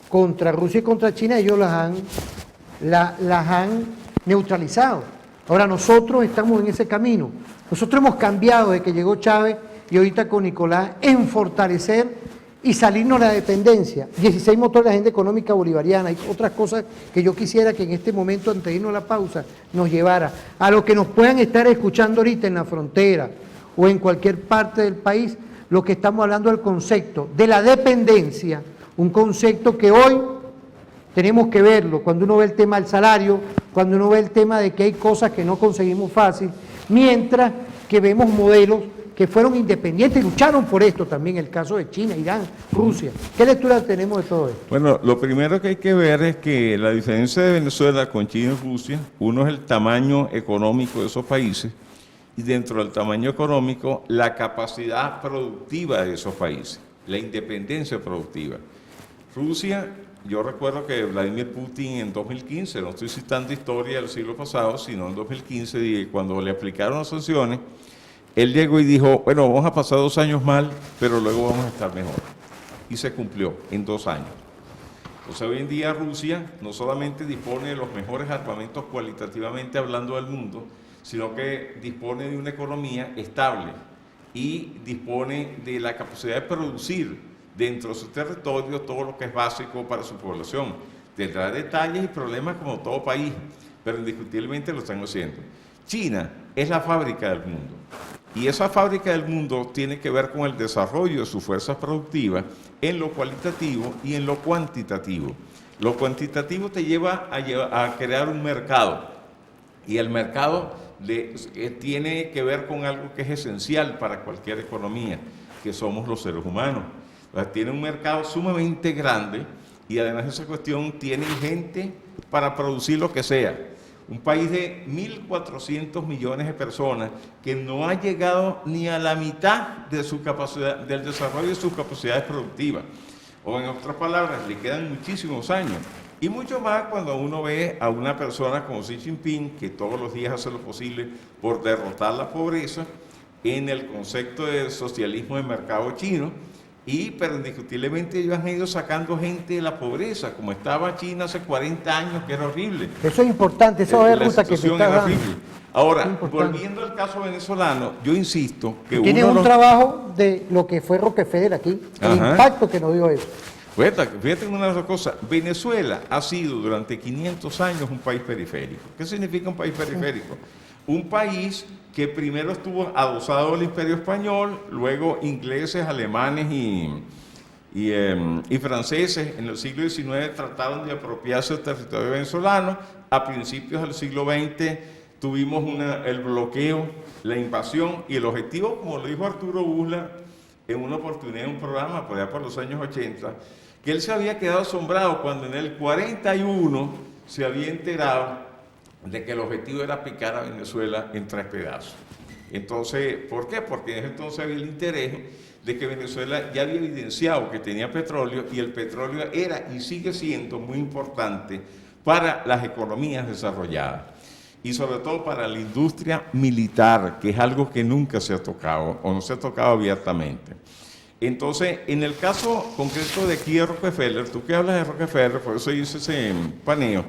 contra Rusia y contra China, ellos las han neutralizado. Ahora nosotros estamos en ese camino. Nosotros hemos cambiado desde que llegó Chávez y ahorita con Nicolás en fortalecer y salirnos de la dependencia. 16 motores de la agenda económica bolivariana y otras cosas que yo quisiera que en este momento, antes de irnos a la pausa, nos llevara a lo que nos puedan estar escuchando ahorita en la frontera o en cualquier parte del país, lo que estamos hablando del concepto de la dependencia, un concepto que hoy tenemos que verlo, cuando uno ve el tema del salario, cuando uno ve el tema de que hay cosas que no conseguimos fácil, mientras que vemos modelos que fueron independientes y lucharon por esto también, el caso de China, Irán, Rusia. ¿Qué lectura tenemos de todo esto? Bueno, lo primero que hay que ver es que la diferencia de Venezuela con China y Rusia, uno es el tamaño económico de esos países y dentro del tamaño económico, la capacidad productiva de esos países, la independencia productiva. Rusia yo recuerdo que Vladimir Putin en 2015, no estoy citando historia del siglo pasado, sino en 2015, cuando le aplicaron las sanciones, él llegó y dijo, bueno, vamos a pasar 2 años mal, pero luego vamos a estar mejor. Y se cumplió en 2 años. Entonces hoy en día Rusia no solamente dispone de los mejores armamentos cualitativamente hablando del mundo, sino que dispone de una economía estable y dispone de la capacidad de producir dentro de su territorio todo lo que es básico para su población. Tendrá detalles y problemas como todo país, pero indiscutiblemente lo están haciendo. China es la fábrica del mundo. Y esa fábrica del mundo tiene que ver con el desarrollo de sus fuerzas productivas en lo cualitativo y en lo cuantitativo. Lo cuantitativo te lleva a crear un mercado, y el mercado tiene que ver con algo que es esencial para cualquier economía, que somos los seres humanos. Tiene un mercado sumamente grande y además esa cuestión tiene gente para producir lo que sea. Un país de 1.400 millones de personas que no ha llegado ni a la mitad de su capacidad, del desarrollo de sus capacidades productivas. O en otras palabras, le quedan muchísimos años. Y mucho más cuando uno ve a una persona como Xi Jinping, que todos los días hace lo posible por derrotar la pobreza en el concepto de socialismo de mercado chino, pero indiscutiblemente ellos han ido sacando gente de la pobreza, como estaba China hace 40 años, que era horrible. Eso es importante, eso es ruta que te está dando. Ahora, volviendo al caso venezolano, yo insisto que tienes un trabajo de lo que fue Rockefeller aquí, el impacto que nos dio eso. Fíjate una cosa, Venezuela ha sido durante 500 años un país periférico. ¿Qué significa un país periférico? Un país que primero estuvo adosado al Imperio Español, luego ingleses, alemanes y franceses en el siglo XIX trataron de apropiarse del territorio venezolano. A principios del siglo XX tuvimos el bloqueo, la invasión, y el objetivo, como lo dijo Arturo Uslar en una oportunidad en un programa por allá por los años 80, que él se había quedado asombrado cuando en el 41 se había enterado de que el objetivo era picar a Venezuela en 3 pedazos. Entonces, ¿por qué? Porque en ese entonces había el interés de que Venezuela ya había evidenciado que tenía petróleo, y el petróleo era y sigue siendo muy importante para las economías desarrolladas y sobre todo para la industria militar, que es algo que nunca se ha tocado o no se ha tocado abiertamente. Entonces, en el caso concreto de aquí de Rockefeller, tú que hablas de Rockefeller, por eso hice ese paneo,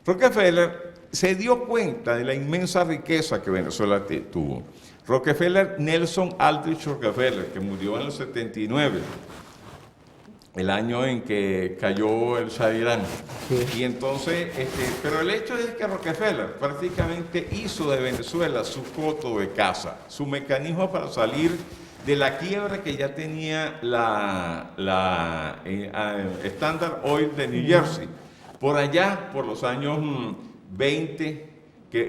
Rockefeller se dio cuenta de la inmensa riqueza que Venezuela tuvo. Rockefeller, Nelson Aldrich Rockefeller, que murió en el 79, el año en que cayó el Shah de Irán. Sí. Y entonces, pero el hecho es que Rockefeller prácticamente hizo de Venezuela su coto de caza, su mecanismo para salir de la quiebra que ya tenía la Standard Oil de New Jersey, por allá, por los años 20,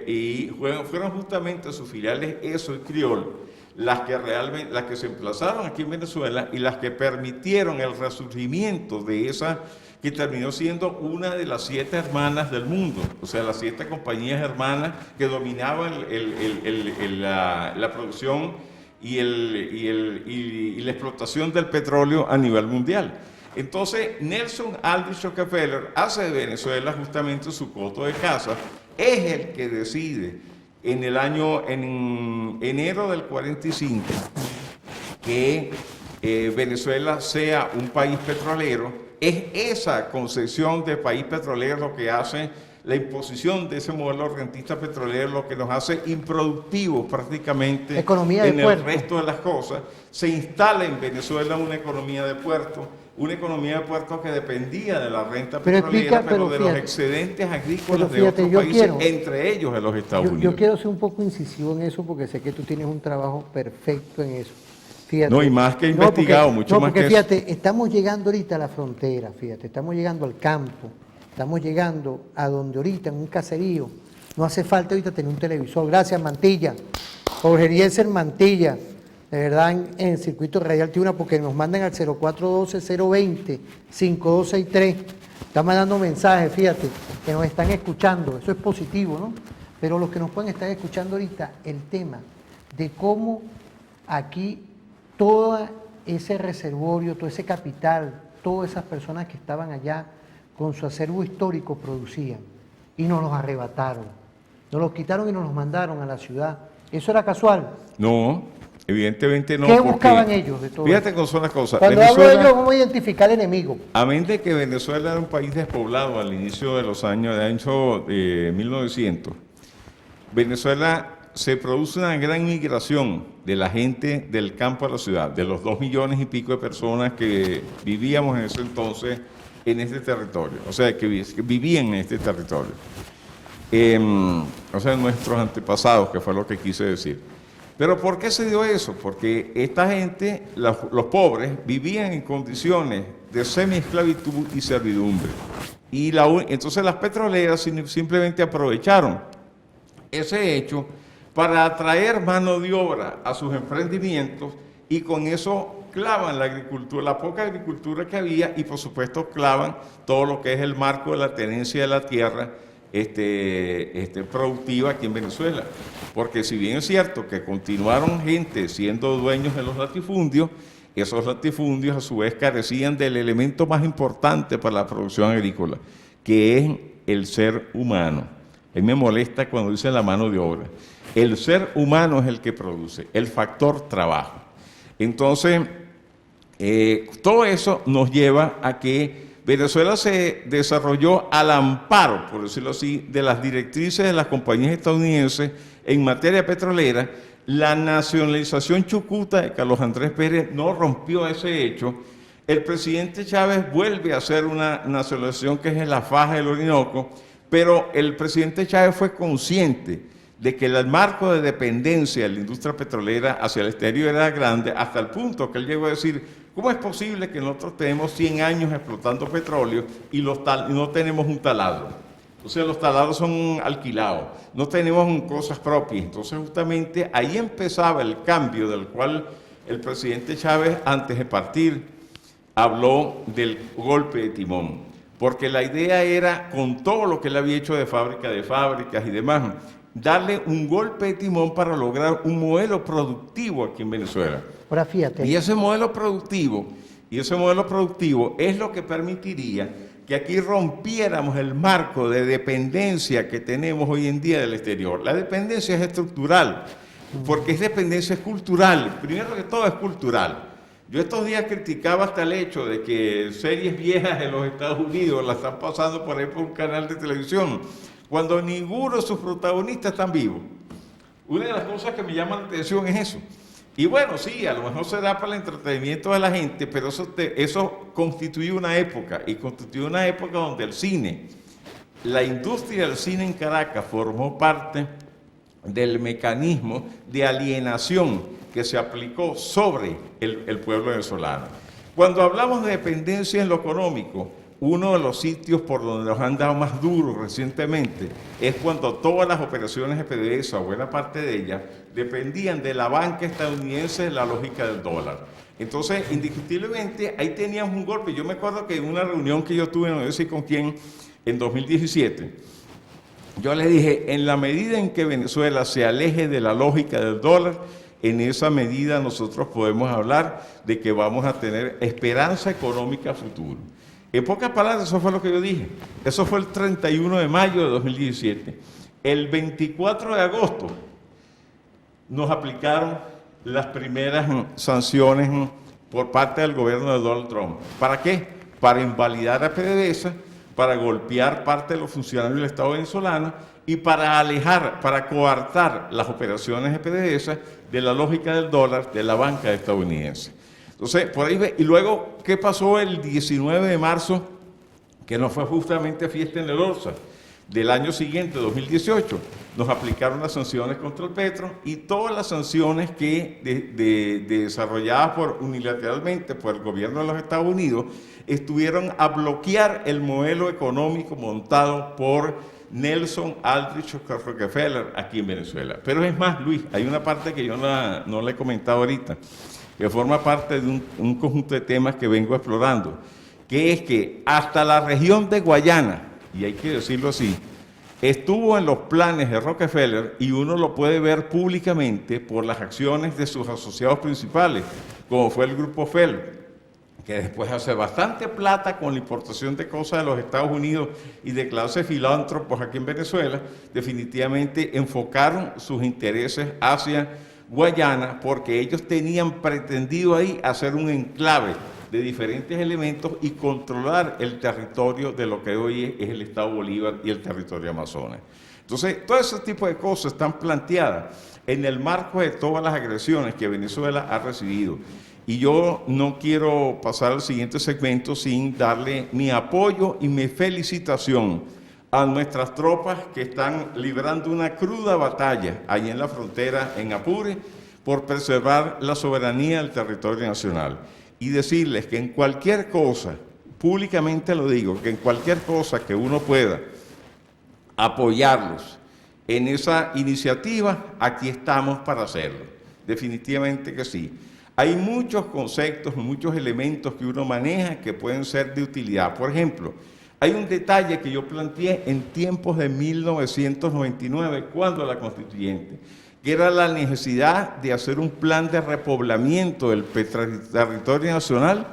y fueron justamente sus filiales ESO y Criol las que se emplazaron aquí en Venezuela y las que permitieron el resurgimiento de esa que terminó siendo una de las 7 hermanas del mundo, o sea, las 7 compañías hermanas que dominaban la producción y la explotación del petróleo a nivel mundial. Entonces, Nelson Aldrich Rockefeller hace de Venezuela justamente su coto de caza, es el que decide en enero del 45 que Venezuela sea un país petrolero. Es esa concepción de país petrolero lo que hace la imposición de ese modelo rentista petrolero, lo que nos hace improductivos prácticamente en el resto de las cosas. Se instala en Venezuela una economía de puerto que dependía de la renta petrolera, pero de los excedentes agrícolas de otros países, entre ellos de los Estados Unidos. Yo quiero ser un poco incisivo en eso porque sé que tú tienes un trabajo perfecto en eso. Fíjate, no, y más que investigado, mucho más que fíjate, eso. Estamos llegando ahorita a la frontera, fíjate, estamos llegando al campo, estamos llegando a donde ahorita, en un caserío, no hace falta ahorita tener un televisor. Gracias, Mantilla. Jorge Eliezer Mantilla, de verdad, en Circuito Radial Tribuna, porque nos mandan al 0412-020-5263. Están mandando mensajes, fíjate, que nos están escuchando. Eso es positivo, ¿no? Pero los que nos pueden estar escuchando ahorita, el tema de cómo aquí todo ese reservorio, todo ese capital, todas esas personas que estaban allá con su acervo histórico producían y nos los arrebataron. Nos los quitaron y nos los mandaron a la ciudad. ¿Eso era casual? No, evidentemente no. ¿Qué buscaban ellos de todo Fíjate eso? cómo son las cosas. Cuando hablo de ellos, vamos a identificar al enemigo. Amén de que Venezuela era un país despoblado al inicio de los años, 1900, Venezuela se produce una gran migración de la gente del campo a la ciudad, de los 2 millones y pico de personas que vivíamos en ese entonces en este territorio, o sea, que vivían en este territorio. O sea, nuestros antepasados, que fue lo que quise decir. Pero ¿por qué se dio eso? Porque esta gente, los pobres, vivían en condiciones de semi-esclavitud y servidumbre. Y entonces las petroleras simplemente aprovecharon ese hecho para atraer mano de obra a sus emprendimientos y con eso clavan la agricultura, la poca agricultura que había y por supuesto clavan todo lo que es el marco de la tenencia de la tierra productiva aquí en Venezuela. Porque si bien es cierto que continuaron gente siendo dueños de los latifundios, esos latifundios a su vez carecían del elemento más importante para la producción agrícola, que es el ser humano. A mí me molesta cuando dicen la mano de obra. El ser humano es el que produce, el factor trabajo. Entonces, todo eso nos lleva a que Venezuela se desarrolló al amparo, por decirlo así, de las directrices de las compañías estadounidenses en materia petrolera. La nacionalización chucuta de Carlos Andrés Pérez no rompió ese hecho. El presidente Chávez vuelve a hacer una nacionalización que es en la faja del Orinoco, pero el presidente Chávez fue consciente de que el marco de dependencia de la industria petrolera hacia el exterior era grande, hasta el punto que él llegó a decir: ¿cómo es posible que nosotros tenemos 100 años explotando petróleo y no tenemos un taladro? O sea, los taladros son alquilados, no tenemos cosas propias. Entonces, justamente ahí empezaba el cambio del cual el presidente Chávez, antes de partir, habló del golpe de timón. Porque la idea era, con todo lo que él había hecho de fábricas y demás, darle un golpe de timón para lograr un modelo productivo aquí en Venezuela. Ahora fíjate. Y ese modelo productivo es lo que permitiría que aquí rompiéramos el marco de dependencia que tenemos hoy en día del exterior. La dependencia es estructural, porque es dependencia cultural. Primero que todo es cultural. Yo estos días criticaba hasta el hecho de que series viejas en los Estados Unidos las están pasando por ahí por un canal de televisión, cuando ninguno de sus protagonistas están vivos. Una de las cosas que me llama la atención es eso. Y bueno, sí, a lo mejor se da para el entretenimiento de la gente, pero eso constituye una época, y constituye una época donde el cine, la industria del cine en Caracas formó parte del mecanismo de alienación que se aplicó sobre el pueblo venezolano. Cuando hablamos de dependencia en lo económico, uno de los sitios por donde nos han dado más duro recientemente es cuando todas las operaciones de PDVSA, o buena parte de ellas, dependían de la banca estadounidense, de la lógica del dólar. Entonces, indiscutiblemente, ahí teníamos un golpe. Yo me acuerdo que en una reunión que yo tuve, no sé con quién, en 2017, yo le dije: en la medida en que Venezuela se aleje de la lógica del dólar, en esa medida nosotros podemos hablar de que vamos a tener esperanza económica a futuro. En pocas palabras, eso fue lo que yo dije. Eso fue el 31 de mayo de 2017. El 24 de agosto nos aplicaron las primeras sanciones por parte del gobierno de Donald Trump. ¿Para qué? Para invalidar a PDVSA, para golpear parte de los funcionarios del Estado venezolano y para alejar, para coartar las operaciones de PDVSA de la lógica del dólar de la banca estadounidense. Entonces, por ahí ve. Y luego, ¿qué pasó el 19 de marzo? Que no fue justamente fiesta en el Orsa. Del año siguiente, 2018, nos aplicaron las sanciones contra el Petro, y todas las sanciones que desarrolladas unilateralmente por el gobierno de los Estados Unidos estuvieron a bloquear el modelo económico montado por Nelson Aldrich Rockefeller aquí en Venezuela. Pero es más, Luis, hay una parte que yo no le he comentado ahorita, que forma parte de un conjunto de temas que vengo explorando, que es que hasta la región de Guayana, y hay que decirlo así, estuvo en los planes de Rockefeller, y uno lo puede ver públicamente por las acciones de sus asociados principales, como fue el Grupo FEL, que después hace bastante plata con la importación de cosas de los Estados Unidos y de clases filántropos aquí en Venezuela, definitivamente enfocaron sus intereses hacia Guayana porque ellos tenían pretendido ahí hacer un enclave de diferentes elementos y controlar el territorio de lo que hoy es el Estado Bolívar y el territorio Amazonas. Entonces, todo ese tipo de cosas están planteadas en el marco de todas las agresiones que Venezuela ha recibido. Y yo no quiero pasar al siguiente segmento sin darle mi apoyo y mi felicitación a nuestras tropas que están librando una cruda batalla ahí en la frontera en Apure por preservar la soberanía del territorio nacional. Y decirles que en cualquier cosa, públicamente lo digo, que en cualquier cosa que uno pueda apoyarlos en esa iniciativa, aquí estamos para hacerlo. Definitivamente que sí. Hay muchos conceptos, muchos elementos que uno maneja que pueden ser de utilidad. Por ejemplo, hay un detalle que yo planteé en tiempos de 1999, cuando la constituyente, que era la necesidad de hacer un plan de repoblamiento del territorio nacional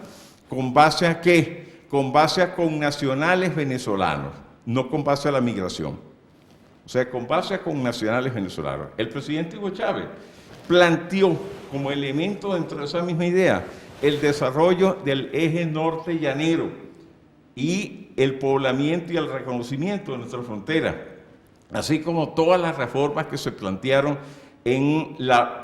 con base a ¿qué? Con base a connacionales venezolanos, no con base a la migración. O sea, con base a connacionales venezolanos. El presidente Hugo Chávez planteó como elemento dentro de esa misma idea el desarrollo del eje norte llanero y el poblamiento y el reconocimiento de nuestra frontera, así como todas las reformas que se plantearon en la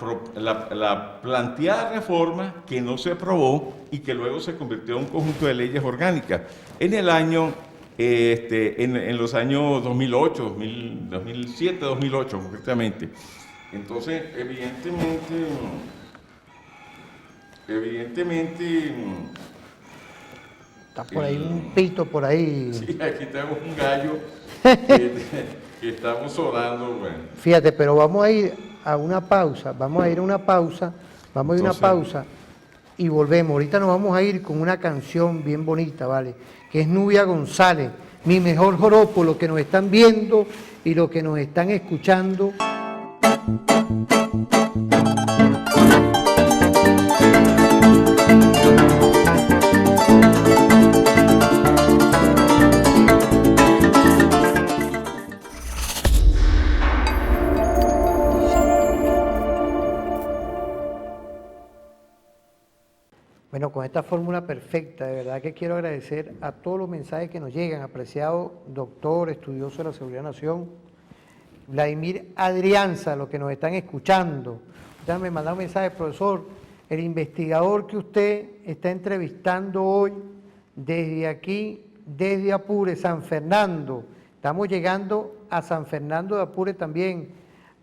planteada reforma que no se aprobó y que luego se convirtió en un conjunto de leyes orgánicas en el año, en los años 2008, 2007, 2008 concretamente. Entonces, evidentemente, está por ahí un pito por ahí. Sí, aquí tenemos un gallo que estamos orando, bueno. Fíjate, pero vamos a ir a una pausa, y volvemos. Ahorita nos vamos a ir con una canción bien bonita, ¿vale? Que es Nubia González, mi mejor joropo, los que nos están viendo y los que nos están escuchando. Bueno, con esta fórmula perfecta, de verdad que quiero agradecer a todos los mensajes que nos llegan, apreciado doctor, estudioso de la Seguridad de la Nación, Vladimir Adrianza, los que nos están escuchando. Ya me mandó un mensaje, profesor, el investigador que usted está entrevistando hoy desde aquí, desde Apure, San Fernando. Estamos llegando a San Fernando de Apure también,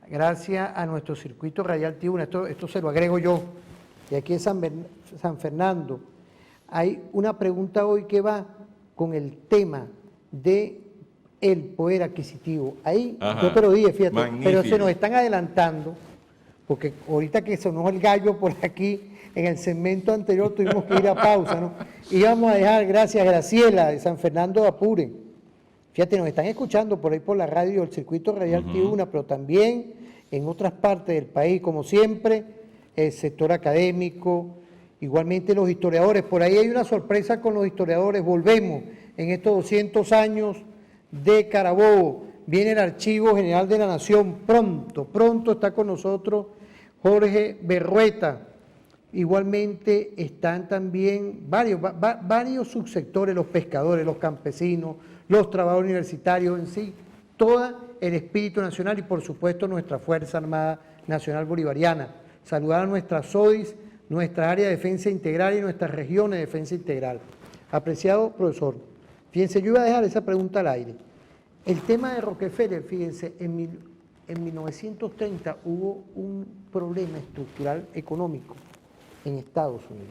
gracias a nuestro circuito radial T1. Esto se lo agrego yo. Y aquí en San Fernando hay una pregunta hoy que va con el tema de el poder adquisitivo. Ahí yo te lo dije, fíjate, magnífico. Pero se nos están adelantando, porque ahorita que sonó el gallo por aquí, en el segmento anterior tuvimos que ir a pausa, ¿no? Y vamos a dejar, gracias Graciela, de San Fernando de Apure. Fíjate, nos están escuchando por ahí por la radio, el circuito radial T1, pero también en otras partes del país, como siempre, el sector académico, igualmente los historiadores. Por ahí hay una sorpresa con los historiadores. Volvemos en estos 200 años de Carabobo. Viene el Archivo General de la Nación pronto está con nosotros Jorge Berrueta. Igualmente están también varios subsectores, los pescadores, los campesinos, los trabajadores universitarios en sí, todo el espíritu nacional y por supuesto nuestra Fuerza Armada Nacional Bolivariana. Saludar a nuestras SODIS, nuestra área de defensa integral y nuestras regiones de defensa integral. Apreciado profesor, fíjense, yo iba a dejar esa pregunta al aire. El tema de Rockefeller, fíjense, en 1930 hubo un problema estructural económico en Estados Unidos.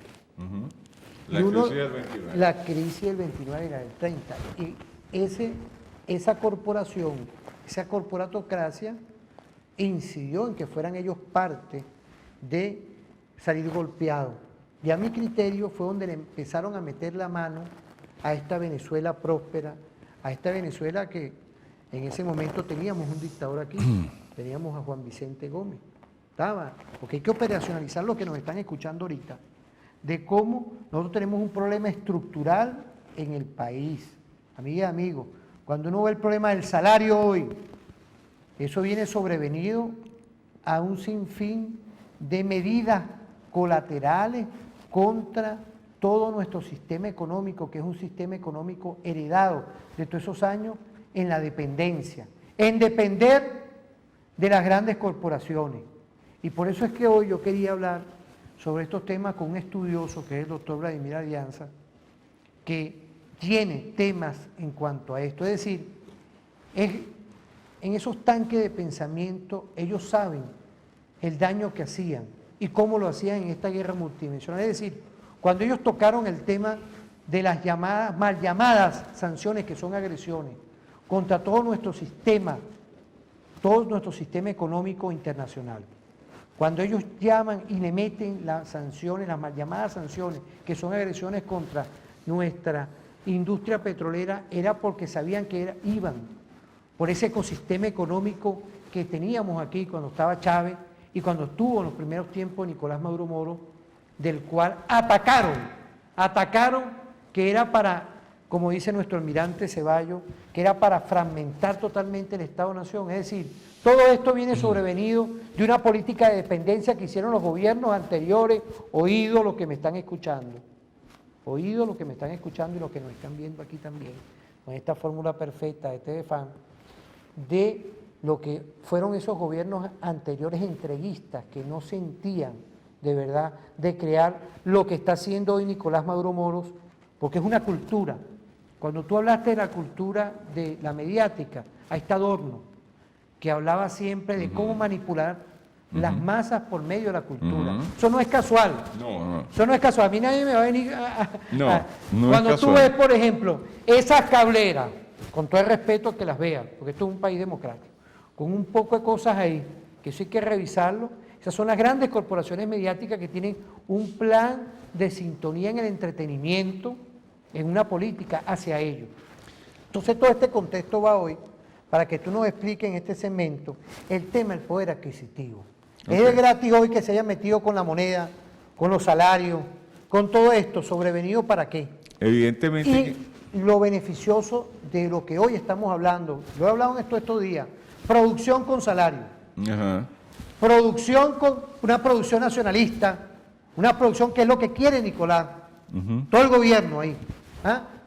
Crisis del 29. La crisis del 29 y la del 30. Y esa corporación, esa corporatocracia, incidió en que fueran ellos parte de salir golpeados. Y a mi criterio fue donde le empezaron a meter la mano a esta Venezuela próspera, a esta Venezuela que en ese momento teníamos un dictador aquí, teníamos a Juan Vicente Gómez. Porque hay que operacionalizar lo que nos están escuchando ahorita. de cómo nosotros tenemos un problema estructural en el país. Amigas y amigos, cuando uno ve el problema del salario hoy, eso viene sobrevenido a un sinfín de medidas colaterales contra todo nuestro sistema económico, que es un sistema económico heredado de todos esos años en la dependencia, en depender de las grandes corporaciones. Y por eso es que hoy yo quería hablar sobre estos temas con un estudioso, que es el doctor Vladimir Alianza, que tiene temas en cuanto a esto. Es decir, en esos tanques de pensamiento ellos saben el daño que hacían y cómo lo hacían en esta guerra multidimensional. Es decir, cuando ellos tocaron el tema de las mal llamadas sanciones, que son agresiones, contra todo nuestro sistema económico internacional. Cuando ellos llaman y le meten las sanciones, las mal llamadas sanciones, que son agresiones contra nuestra industria petrolera, era porque sabían que iban por ese ecosistema económico que teníamos aquí cuando estaba Chávez y cuando estuvo en los primeros tiempos Nicolás Maduro Moro, del cual atacaron que era para, como dice nuestro almirante Ceballos, que era para fragmentar totalmente el Estado-Nación. Es decir, todo esto viene sobrevenido de una política de dependencia que hicieron los gobiernos anteriores, oído lo que me están escuchando y lo que nos están viendo aquí también, con esta fórmula perfecta de TVFAN, de lo que fueron esos gobiernos anteriores entreguistas que no sentían de verdad de crear lo que está haciendo hoy Nicolás Maduro Moros, porque es una cultura. Cuando tú hablaste de la cultura de la mediática, ahí está Adorno, que hablaba siempre de cómo manipular las masas por medio de la cultura. Eso no es casual. No. Eso no es casual. A mí nadie me va a venir No cuando es tú casual. ves, por ejemplo, esas cableras, con todo el respeto que las vean, porque esto es un país democrático, con un poco de cosas ahí, que eso hay que revisarlo. Esas son las grandes corporaciones mediáticas que tienen un plan de sintonía en el entretenimiento, en una política hacia ellos. Entonces todo este contexto va hoy para que tú nos expliques en este segmento el tema del poder adquisitivo. Okay. Es de gratis hoy que se haya metido con la moneda, con los salarios, con todo esto, sobrevenido ¿para qué? Evidentemente. Y lo beneficioso de lo que hoy estamos hablando, lo he hablado en estos días, producción con salario. Ajá. Producción con una producción nacionalista, una producción que es lo que quiere Nicolás, todo el gobierno ahí,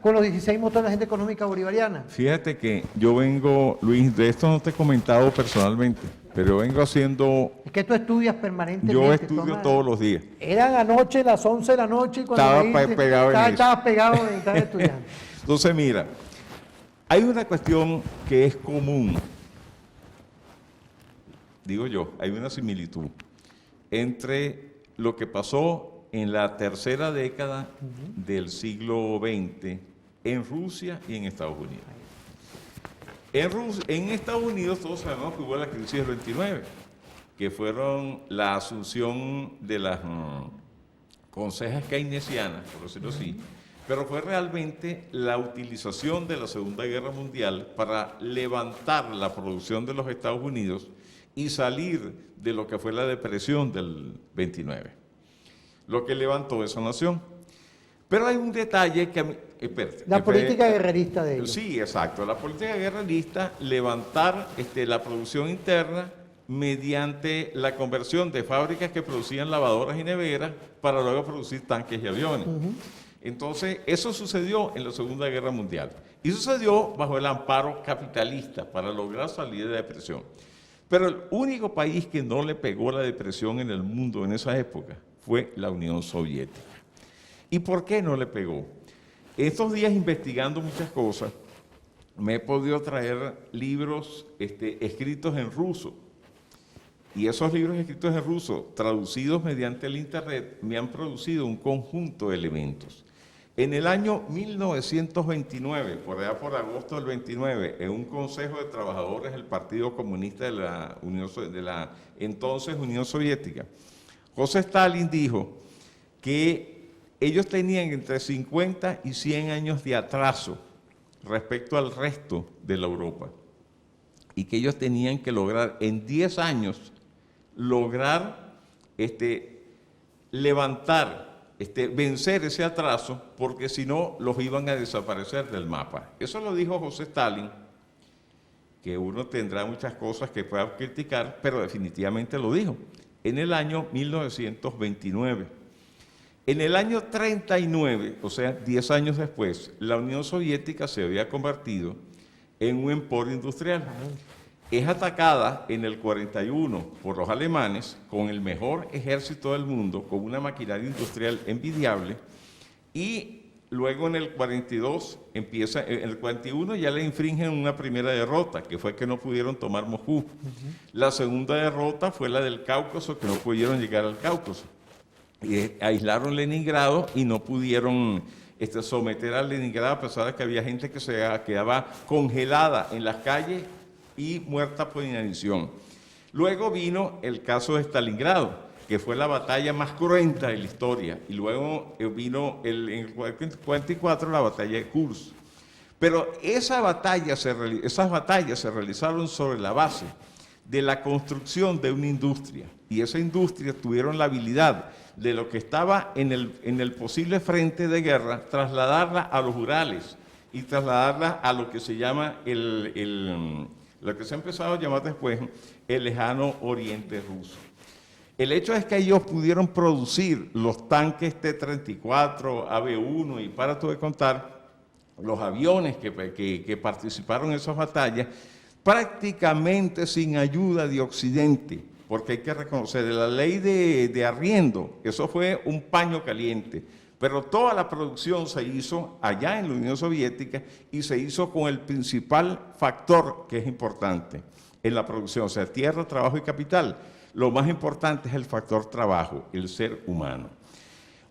con los 16 motores de la agenda económica bolivariana. Fíjate que yo vengo, Luis, de esto no te he comentado personalmente, pero vengo haciendo... Es que tú estudias permanentemente. Yo estudio todos los días. Eran anoche las 11 de la noche y cuando estabas pegado estabas estudiando. Entonces, mira, hay una cuestión que es común. Digo yo, hay una similitud entre lo que pasó en la tercera década del siglo XX en Rusia y en Estados Unidos. En Estados Unidos todos sabemos que hubo la crisis del 29, que fueron la asunción de las consejas keynesianas, por decirlo así, pero fue realmente la utilización de la Segunda Guerra Mundial para levantar la producción de los Estados Unidos y salir de lo que fue la depresión del 29, lo que levantó esa nación. Pero hay un detalle que a mí... la política guerrerista de ellos. Sí, exacto. La política guerrerista, levantar la producción interna mediante la conversión de fábricas que producían lavadoras y neveras para luego producir tanques y aviones. Entonces, eso sucedió en la Segunda Guerra Mundial. Y sucedió bajo el amparo capitalista para lograr salir de la depresión. Pero el único país que no le pegó la depresión en el mundo en esa época fue la Unión Soviética. ¿Y por qué no le pegó? Estos días investigando muchas cosas, me he podido traer libros escritos en ruso. Y esos libros escritos en ruso, traducidos mediante el Internet, me han producido un conjunto de elementos. En el año 1929, por allá por agosto del 29, en un consejo de trabajadores del Partido Comunista de la entonces Unión Soviética, José Stalin dijo que ellos tenían entre 50 y 100 años de atraso respecto al resto de la Europa y que ellos tenían que lograr en 10 años levantar vencer ese atraso, porque si no los iban a desaparecer del mapa. Eso lo dijo José Stalin, que uno tendrá muchas cosas que pueda criticar, pero definitivamente lo dijo, en el año 1929. En el año 39, o sea, 10 años después, la Unión Soviética se había convertido en un emporio industrial. Es atacada en el 41 por los alemanes con el mejor ejército del mundo, con una maquinaria industrial envidiable, y luego en el 42 en el 41 ya le infringen una primera derrota, que fue que no pudieron tomar Moscú. La segunda derrota fue la del Cáucaso, que no pudieron llegar al Cáucaso. Y aislaron Leningrado y no pudieron someter a Leningrado, a pesar de que había gente que se quedaba congelada en las calles y muerta por inanición. Luego vino el caso de Stalingrado, que fue la batalla más cruenta de la historia, y luego vino en el 44 la batalla de Kursk. Pero esas batallas se realizaron sobre la base de la construcción de una industria, y esa industria tuvieron la habilidad de lo que estaba en el posible frente de guerra, trasladarla a los Urales y trasladarla a lo que se llama lo que se ha empezado a llamar después el lejano oriente ruso. El hecho es que ellos pudieron producir los tanques T-34, AB-1 y para de contar, los aviones que participaron en esas batallas, prácticamente sin ayuda de Occidente, porque hay que reconocer, de la ley de arriendo, eso fue un paño caliente, pero toda la producción se hizo allá en la Unión Soviética y se hizo con el principal factor que es importante en la producción, o sea, tierra, trabajo y capital. Lo más importante es el factor trabajo, el ser humano.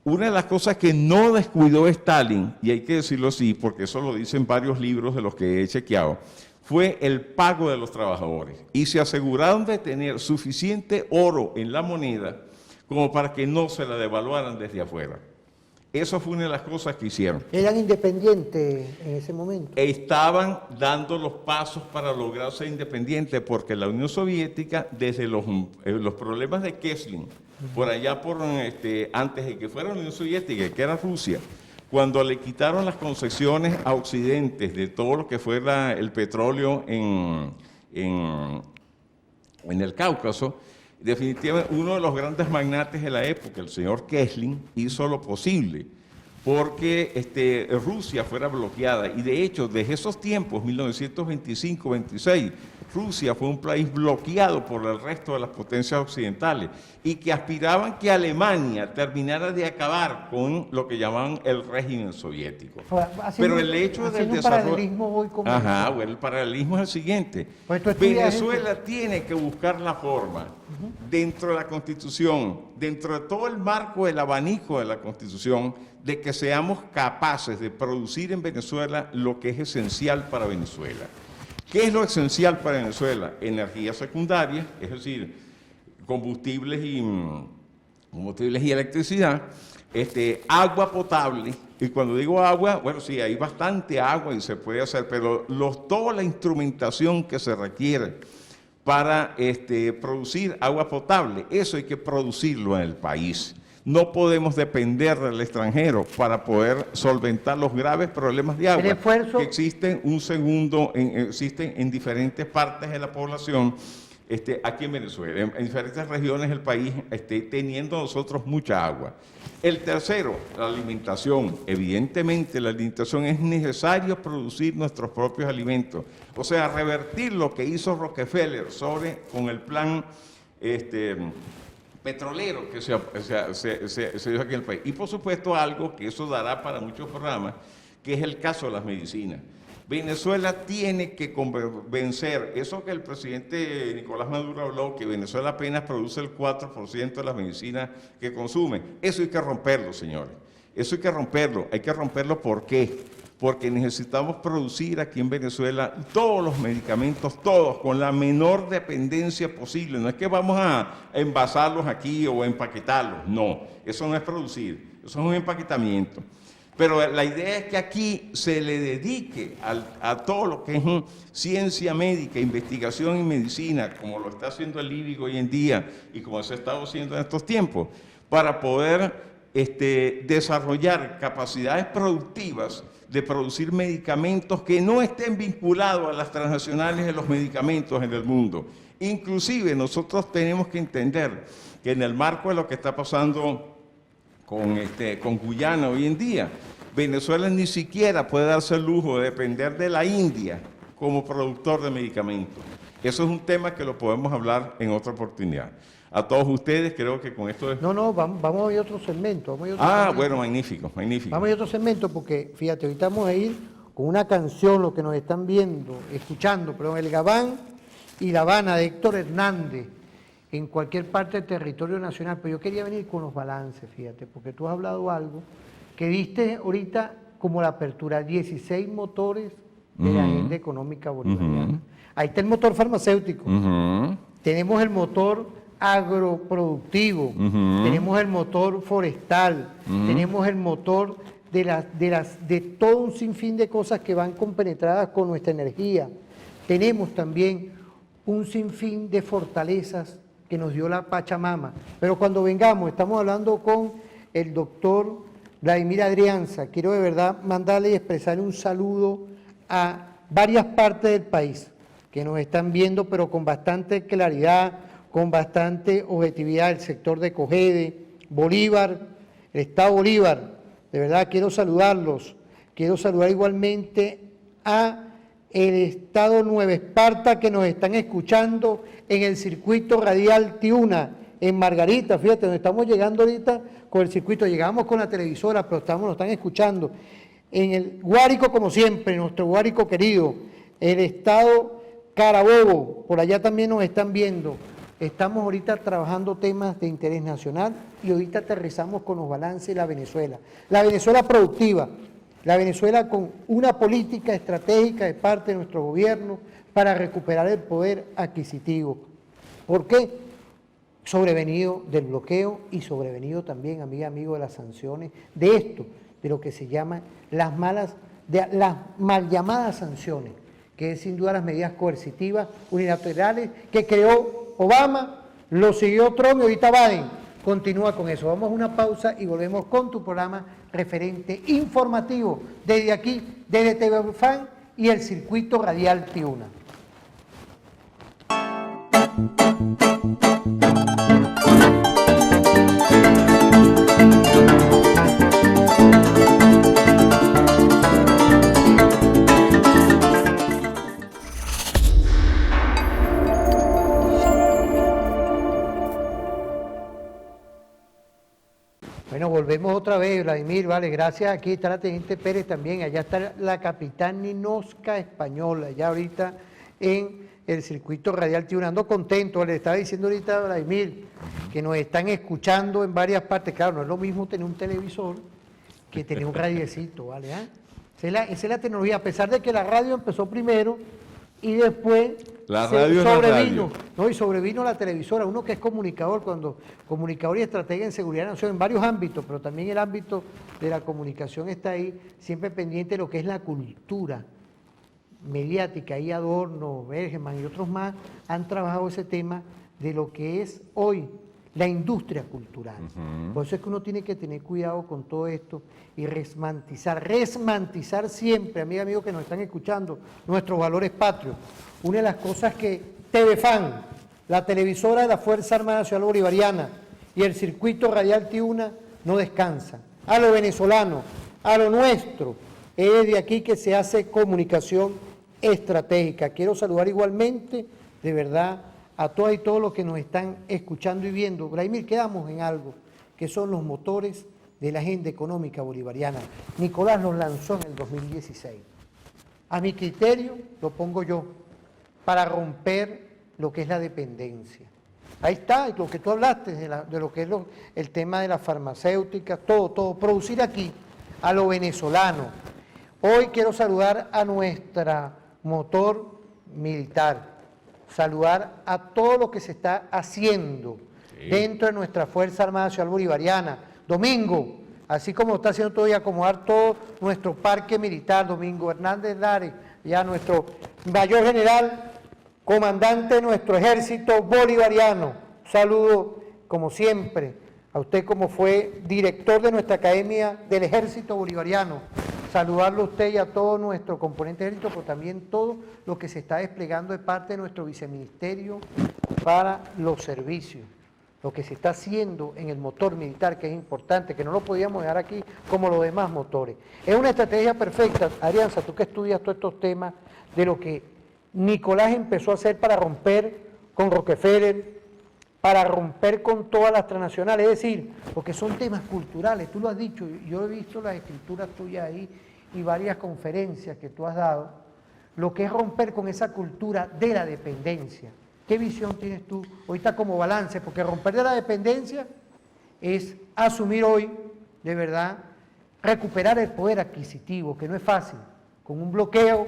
Una de las cosas que no descuidó Stalin, y hay que decirlo así, porque eso lo dicen varios libros de los que he chequeado, fue el pago de los trabajadores. Y se aseguraron de tener suficiente oro en la moneda como para que no se la devaluaran desde afuera. Eso fue una de las cosas que hicieron. ¿Eran independientes en ese momento? Estaban dando los pasos para lograr ser independientes, porque la Unión Soviética, desde los problemas de Kesling, por allá antes de que fuera la Unión Soviética, que era Rusia, cuando le quitaron las concesiones a Occidente de todo lo que fuera el petróleo en el Cáucaso, definitivamente uno de los grandes magnates de la época, el señor Kesling, hizo lo posible porque Rusia fuera bloqueada. Y de hecho, desde esos tiempos, 1925-26, Rusia fue un país bloqueado por el resto de las potencias occidentales y que aspiraban que Alemania terminara de acabar con lo que llamaban el régimen soviético. Pero el hecho del desarrollo... Bueno, el paralelismo es el siguiente. Venezuela tiene que buscar la forma, dentro de la Constitución, dentro de todo el marco del abanico de la Constitución, de que seamos capaces de producir en Venezuela lo que es esencial para Venezuela. ¿Qué es lo esencial para Venezuela? Energía secundaria, es decir, combustibles y electricidad, agua potable, y cuando digo agua, bueno, sí, hay bastante agua y se puede hacer, pero toda la instrumentación que se requiere para producir agua potable, eso hay que producirlo en el país. No podemos depender del extranjero para poder solventar los graves problemas de agua que existen existen en diferentes partes de la población aquí en Venezuela, en diferentes regiones del país, teniendo nosotros mucha agua. El tercero, la alimentación. Evidentemente, la alimentación es necesario producir nuestros propios alimentos. O sea, revertir lo que hizo Rockefeller con el plan petrolero que se dio aquí en el país. Y por supuesto algo que eso dará para muchos programas, que es el caso de las medicinas. Venezuela tiene que vencer eso que el presidente Nicolás Maduro habló, que Venezuela apenas produce el 4% de las medicinas que consume. Eso hay que romperlo, señores. Eso hay que romperlo. Hay que romperlo, ¿por qué? Porque necesitamos producir aquí en Venezuela todos los medicamentos, todos, con la menor dependencia posible. No es que vamos a envasarlos aquí o empaquetarlos, no. Eso no es producir, eso es un empaquetamiento. Pero la idea es que aquí se le dedique a todo lo que es ciencia médica, investigación y medicina, como lo está haciendo el IBIG hoy en día y como se ha estado haciendo en estos tiempos, para poder desarrollar capacidades productivas de producir medicamentos que no estén vinculados a las transnacionales de los medicamentos en el mundo. Inclusive nosotros tenemos que entender que en el marco de lo que está pasando con Guyana hoy en día, Venezuela ni siquiera puede darse el lujo de depender de la India como productor de medicamentos. Eso es un tema que lo podemos hablar en otra oportunidad. A todos ustedes, creo que con esto... Vamos a ir a otro segmento. Bueno, magnífico, magnífico. Vamos a ir a otro segmento porque, fíjate, ahorita vamos a ir con una canción, lo que nos están escuchando, El Gabán y La Habana de Héctor Hernández, en cualquier parte del territorio nacional. Pero yo quería venir con los balances, fíjate, porque tú has hablado algo que viste ahorita como la apertura, 16 motores de la agenda económica bolivariana. Ahí está el motor farmacéutico, tenemos el motor agroproductivo, tenemos el motor forestal, tenemos el motor de todo un sinfín de cosas que van compenetradas con nuestra energía. Tenemos también un sinfín de fortalezas que nos dio la Pachamama. Pero cuando vengamos, estamos hablando con el doctor Vladimir Adrianza. Quiero de verdad mandarle y expresarle un saludo a varias partes del país que nos están viendo, pero con bastante claridad, con bastante objetividad, el sector de Cogede, Bolívar, el Estado Bolívar. De verdad quiero saludarlos. Quiero saludar igualmente a el Estado Nueva Esparta, que nos están escuchando en el circuito radial Tiuna, en Margarita, fíjate, donde estamos llegando ahorita con el circuito, llegamos con la televisora, pero nos están escuchando. En el Guárico, como siempre, nuestro Guárico querido, el Estado Carabobo, por allá también nos están viendo. Estamos ahorita trabajando temas de interés nacional y ahorita aterrizamos con los balances de la Venezuela. La Venezuela productiva, la Venezuela con una política estratégica de parte de nuestro gobierno para recuperar el poder adquisitivo. ¿Por qué? Sobrevenido del bloqueo y sobrevenido también, amiga, amigo, de las sanciones, de esto, de lo que se llaman las mal llamadas sanciones, que es sin duda las medidas coercitivas unilaterales que creó Obama, lo siguió Trump y ahorita Biden continúa con eso. Vamos a una pausa y volvemos con tu programa referente informativo desde aquí, desde TV Fan y el circuito radial Tiuna. Bueno, volvemos otra vez, Vladimir, vale, gracias. Aquí está la Teniente Pérez también, allá está la Capitán Ninosca Española, ya ahorita en el circuito radial Tiuna. Ando contento, le estaba diciendo ahorita a Vladimir que nos están escuchando en varias partes. Claro, no es lo mismo tener un televisor que tener un radiecito, ¿vale? Esa es la tecnología, a pesar de que la radio empezó primero y después sobrevino la televisora, uno que es comunicador, comunicador y estratega en seguridad nacional en varios ámbitos, pero también el ámbito de la comunicación está ahí, siempre pendiente de lo que es la cultura mediática. Ahí Adorno, Bergman y otros más han trabajado ese tema de lo que es hoy la industria cultural. Por eso es que uno tiene que tener cuidado con todo esto y resmantizar siempre, amigos que nos están escuchando, nuestros valores patrios. Una de las cosas que TV Fan, la televisora de la Fuerza Armada Nacional Bolivariana y el circuito radial Tiuna no descansan. A lo venezolano, a lo nuestro, es de aquí que se hace comunicación estratégica. Quiero saludar igualmente, de verdad, a todas y todos los que nos están escuchando y viendo. Vladimir, quedamos en algo, que son los motores de la agenda económica bolivariana. Nicolás los lanzó en el 2016. A mi criterio, lo pongo yo, para romper lo que es la dependencia. Ahí está, lo que tú hablaste, de lo que es el tema de la farmacéutica, todo, producir aquí, a lo venezolano. Hoy quiero saludar a nuestra motor militar, saludar a todo lo que se está haciendo dentro de nuestra Fuerza Armada Nacional Bolivariana. Domingo, así como está haciendo todavía, acomodar todo nuestro parque militar, Domingo Hernández Lares, ya nuestro mayor general, comandante de nuestro ejército bolivariano. Saludo, como siempre, a usted como fue director de nuestra Academia del Ejército Bolivariano, saludarlo a usted y a todo nuestro componente de ejército, pero también todo lo que se está desplegando de parte de nuestro viceministerio para los servicios, lo que se está haciendo en el motor militar, que es importante, que no lo podíamos dejar aquí como los demás motores. Es una estrategia perfecta, Arianza, tú que estudias todos estos temas, de lo que Nicolás empezó a hacer para romper con Rockefeller, para romper con todas las transnacionales, es decir, porque son temas culturales, tú lo has dicho, yo he visto las escrituras tuyas ahí y varias conferencias que tú has dado, lo que es romper con esa cultura de la dependencia. ¿Qué visión tienes tú ahorita como balance? Porque romper de la dependencia es asumir hoy, de verdad, recuperar el poder adquisitivo, que no es fácil, con un bloqueo,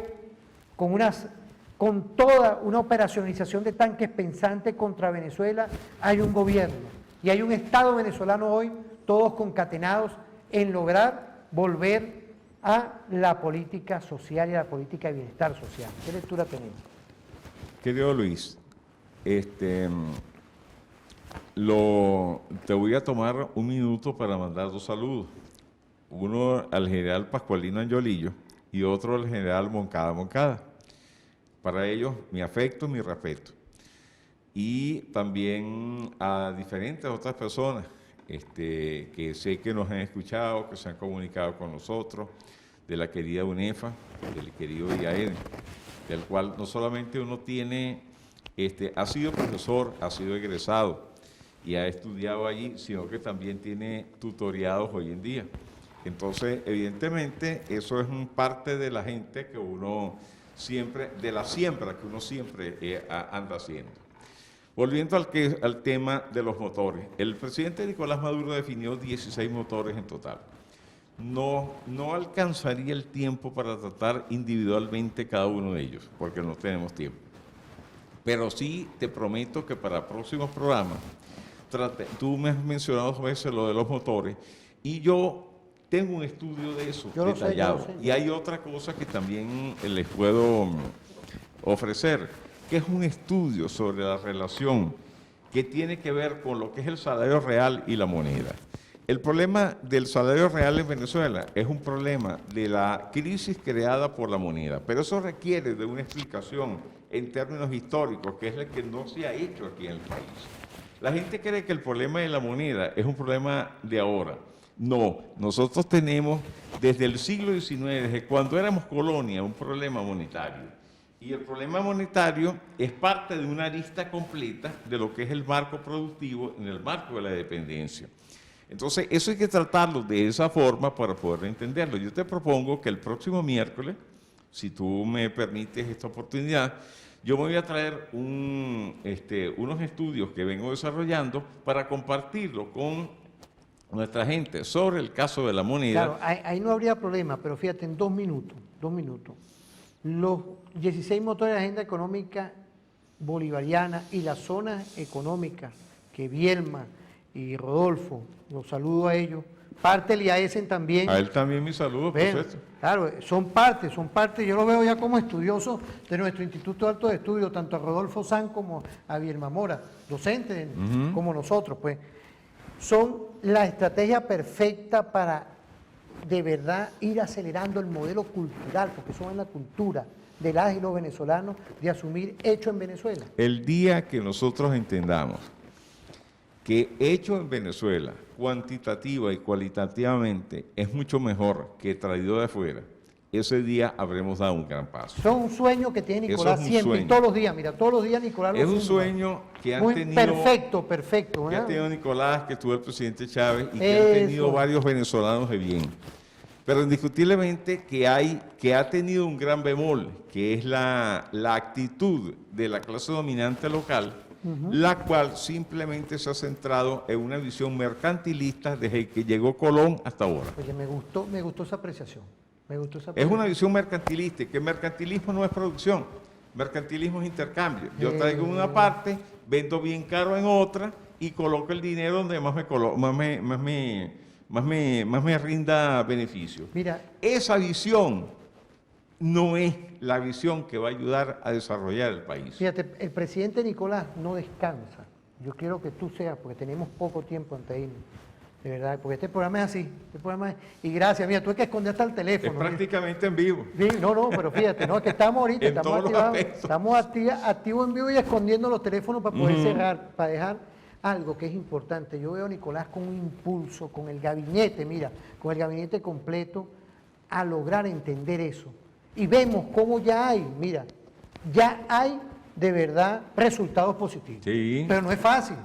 con toda una operacionalización de tanques pensantes contra Venezuela, hay un gobierno y hay un Estado venezolano hoy, todos concatenados en lograr volver a la política social y a la política de bienestar social. ¿Qué lectura tenemos? Querido Luis, te voy a tomar un minuto para mandar dos saludos. Uno al general Pascualino Angiolillo y otro al general Moncada Moncada. Para ellos, mi afecto, mi respeto. Y también a diferentes otras personas que sé que nos han escuchado, que se han comunicado con nosotros, de la querida UNEFA, del querido IAED, del cual no solamente uno tiene, ha sido profesor, ha sido egresado y ha estudiado allí, sino que también tiene tutoriados hoy en día. Entonces, evidentemente, eso es parte de la gente que uno siempre, de la siembra que uno siempre anda haciendo. Volviendo al tema de los motores, el presidente Nicolás Maduro definió 16 motores en total. No alcanzaría el tiempo para tratar individualmente cada uno de ellos, porque no tenemos tiempo. Pero sí te prometo que para próximos programas, tú me has mencionado 2 veces lo de los motores, y yo tengo un estudio de eso detallado. Sé. Y hay otra cosa que también les puedo ofrecer, que es un estudio sobre la relación que tiene que ver con lo que es el salario real y la moneda. El problema del salario real en Venezuela es un problema de la crisis creada por la moneda, pero eso requiere de una explicación en términos históricos, que es la que no se ha hecho aquí en el país. La gente cree que el problema de la moneda es un problema de ahora. No, nosotros tenemos desde el siglo XIX, desde cuando éramos colonia, un problema monetario. Y el problema monetario es parte de una arista completa de lo que es el marco productivo en el marco de la dependencia. Entonces, eso hay que tratarlo de esa forma para poder entenderlo. Yo te propongo que el próximo miércoles, si tú me permites esta oportunidad, yo me voy a traer unos estudios que vengo desarrollando para compartirlo con nuestra gente sobre el caso de la moneda. Claro, ahí no habría problema, pero fíjate, en 2 minutos, los 16 motores de la agenda económica bolivariana y las zonas económicas que Bielma y Rodolfo, los saludo a ellos, parte del IAESEN también. A él también mis saludos, por supuesto. Claro, son parte, yo lo veo ya como estudiosos de nuestro Instituto de Altos Estudios, tanto a Rodolfo Sanz como a Bielma Mora, docentes como nosotros, pues. Son la estrategia perfecta para de verdad ir acelerando el modelo cultural, porque eso es la cultura de las y los venezolanos de asumir hecho en Venezuela. El día que nosotros entendamos que hecho en Venezuela, cuantitativa y cualitativamente, es mucho mejor que traído de afuera, ese día habremos dado un gran paso. Eso es un sueño que tiene Nicolás siempre, y todos los días, mira, todos los días Nicolás lo es un sueño que han tenido... Perfecto. Que ha tenido Nicolás, que tuvo el presidente Chávez, y que han tenido varios venezolanos de bien. Pero indiscutiblemente que ha tenido un gran bemol, que es la actitud de la clase dominante local, la cual simplemente se ha centrado en una visión mercantilista desde que llegó Colón hasta ahora. Oye, me gustó esa apreciación. Es una visión mercantilista, que el mercantilismo no es producción, mercantilismo es intercambio. Yo traigo una parte, vendo bien caro en otra y coloco el dinero donde más me rinda beneficio. Mira, esa visión no es la visión que va a ayudar a desarrollar el país. Fíjate, el presidente Nicolás no descansa yo quiero que tú seas, porque tenemos poco tiempo antes de irnos, de verdad, porque este programa es así, y gracias, mira, tú hay que esconder hasta el teléfono. Es prácticamente en vivo. Sí, no, pero fíjate, no, es que estamos ahorita, En estamos todos los activados, aspectos. estamos activos en vivo y escondiendo los teléfonos para poder cerrar, para dejar algo que es importante. Yo veo a Nicolás con un impulso, con el gabinete, mira, con el gabinete completo, a lograr entender eso. Y vemos cómo ya hay, mira, ya hay de verdad resultados positivos. Sí. Pero no es fácil.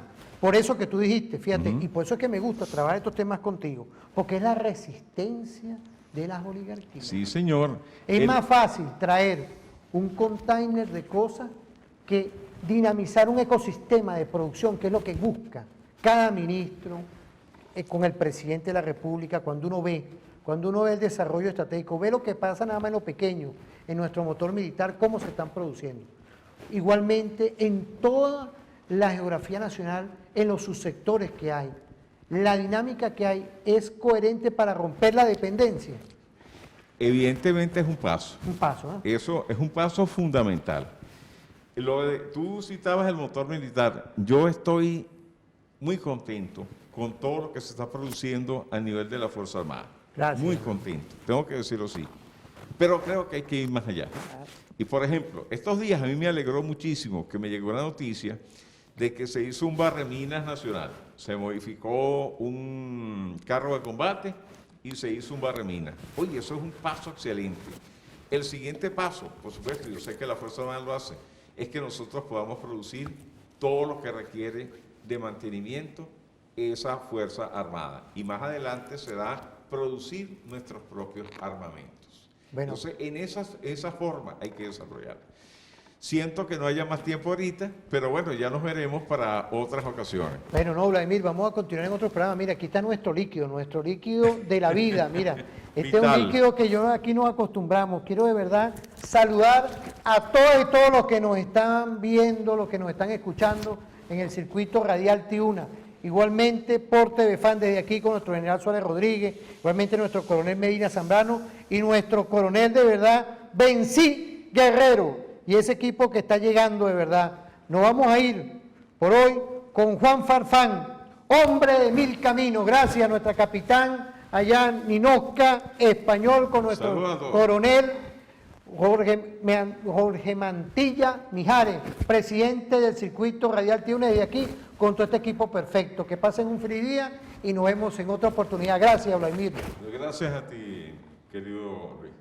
Por eso que tú dijiste, fíjate, y por eso es que me gusta trabajar estos temas contigo, porque es la resistencia de las oligarquías. Sí, señor. Es más fácil traer un container de cosas que dinamizar un ecosistema de producción, que es lo que busca cada ministro con el presidente de la República. Cuando uno ve el desarrollo estratégico, ve lo que pasa nada más en lo pequeño, en nuestro motor militar, cómo se están produciendo. Igualmente, en toda la geografía nacional, en los subsectores que hay, la dinámica que hay es coherente para romper la dependencia. Evidentemente es un paso. Un paso, ¿no? Eso es un paso fundamental. Tú citabas el motor militar. Yo estoy muy contento con todo lo que se está produciendo a nivel de la Fuerza Armada. Gracias. Muy contento, tengo que decirlo así. Pero creo que hay que ir más allá. Y por ejemplo, estos días a mí me alegró muchísimo que me llegó la noticia de que se hizo un barreminas nacional. Se modificó un carro de combate y se hizo un barreminas. Oye, eso es un paso excelente. El siguiente paso, por supuesto, yo sé que la Fuerza Armada lo hace, es que nosotros podamos producir todo lo que requiere de mantenimiento esa Fuerza Armada. Y más adelante será producir nuestros propios armamentos. Bueno. Entonces, en esa forma hay que desarrollar. Siento que no haya más tiempo ahorita, pero bueno, ya nos veremos para otras ocasiones. Bueno, no, Vladimir, vamos a continuar en otro programa. Mira, aquí está nuestro líquido de la vida. Mira, este es un líquido que yo aquí nos acostumbramos. Quiero de verdad saludar a todos y todos los que nos están viendo, los que nos están escuchando en el circuito radial Tiuna. Igualmente por TV Fan desde aquí con nuestro general Suárez Rodríguez, igualmente nuestro coronel Medina Zambrano y nuestro coronel de verdad Bencí Guerrero y ese equipo que está llegando de verdad. Nos vamos a ir por hoy con Juan Farfán, hombre de mil caminos. Gracias a nuestra capitán allá en Ninosca, español, con nuestro coronel Jorge Mantilla Mijares, presidente del circuito radial Tiuna desde aquí, con todo este equipo perfecto. Que pasen un feliz día y nos vemos en otra oportunidad. Gracias, Vladimir. Gracias a ti, querido Luis.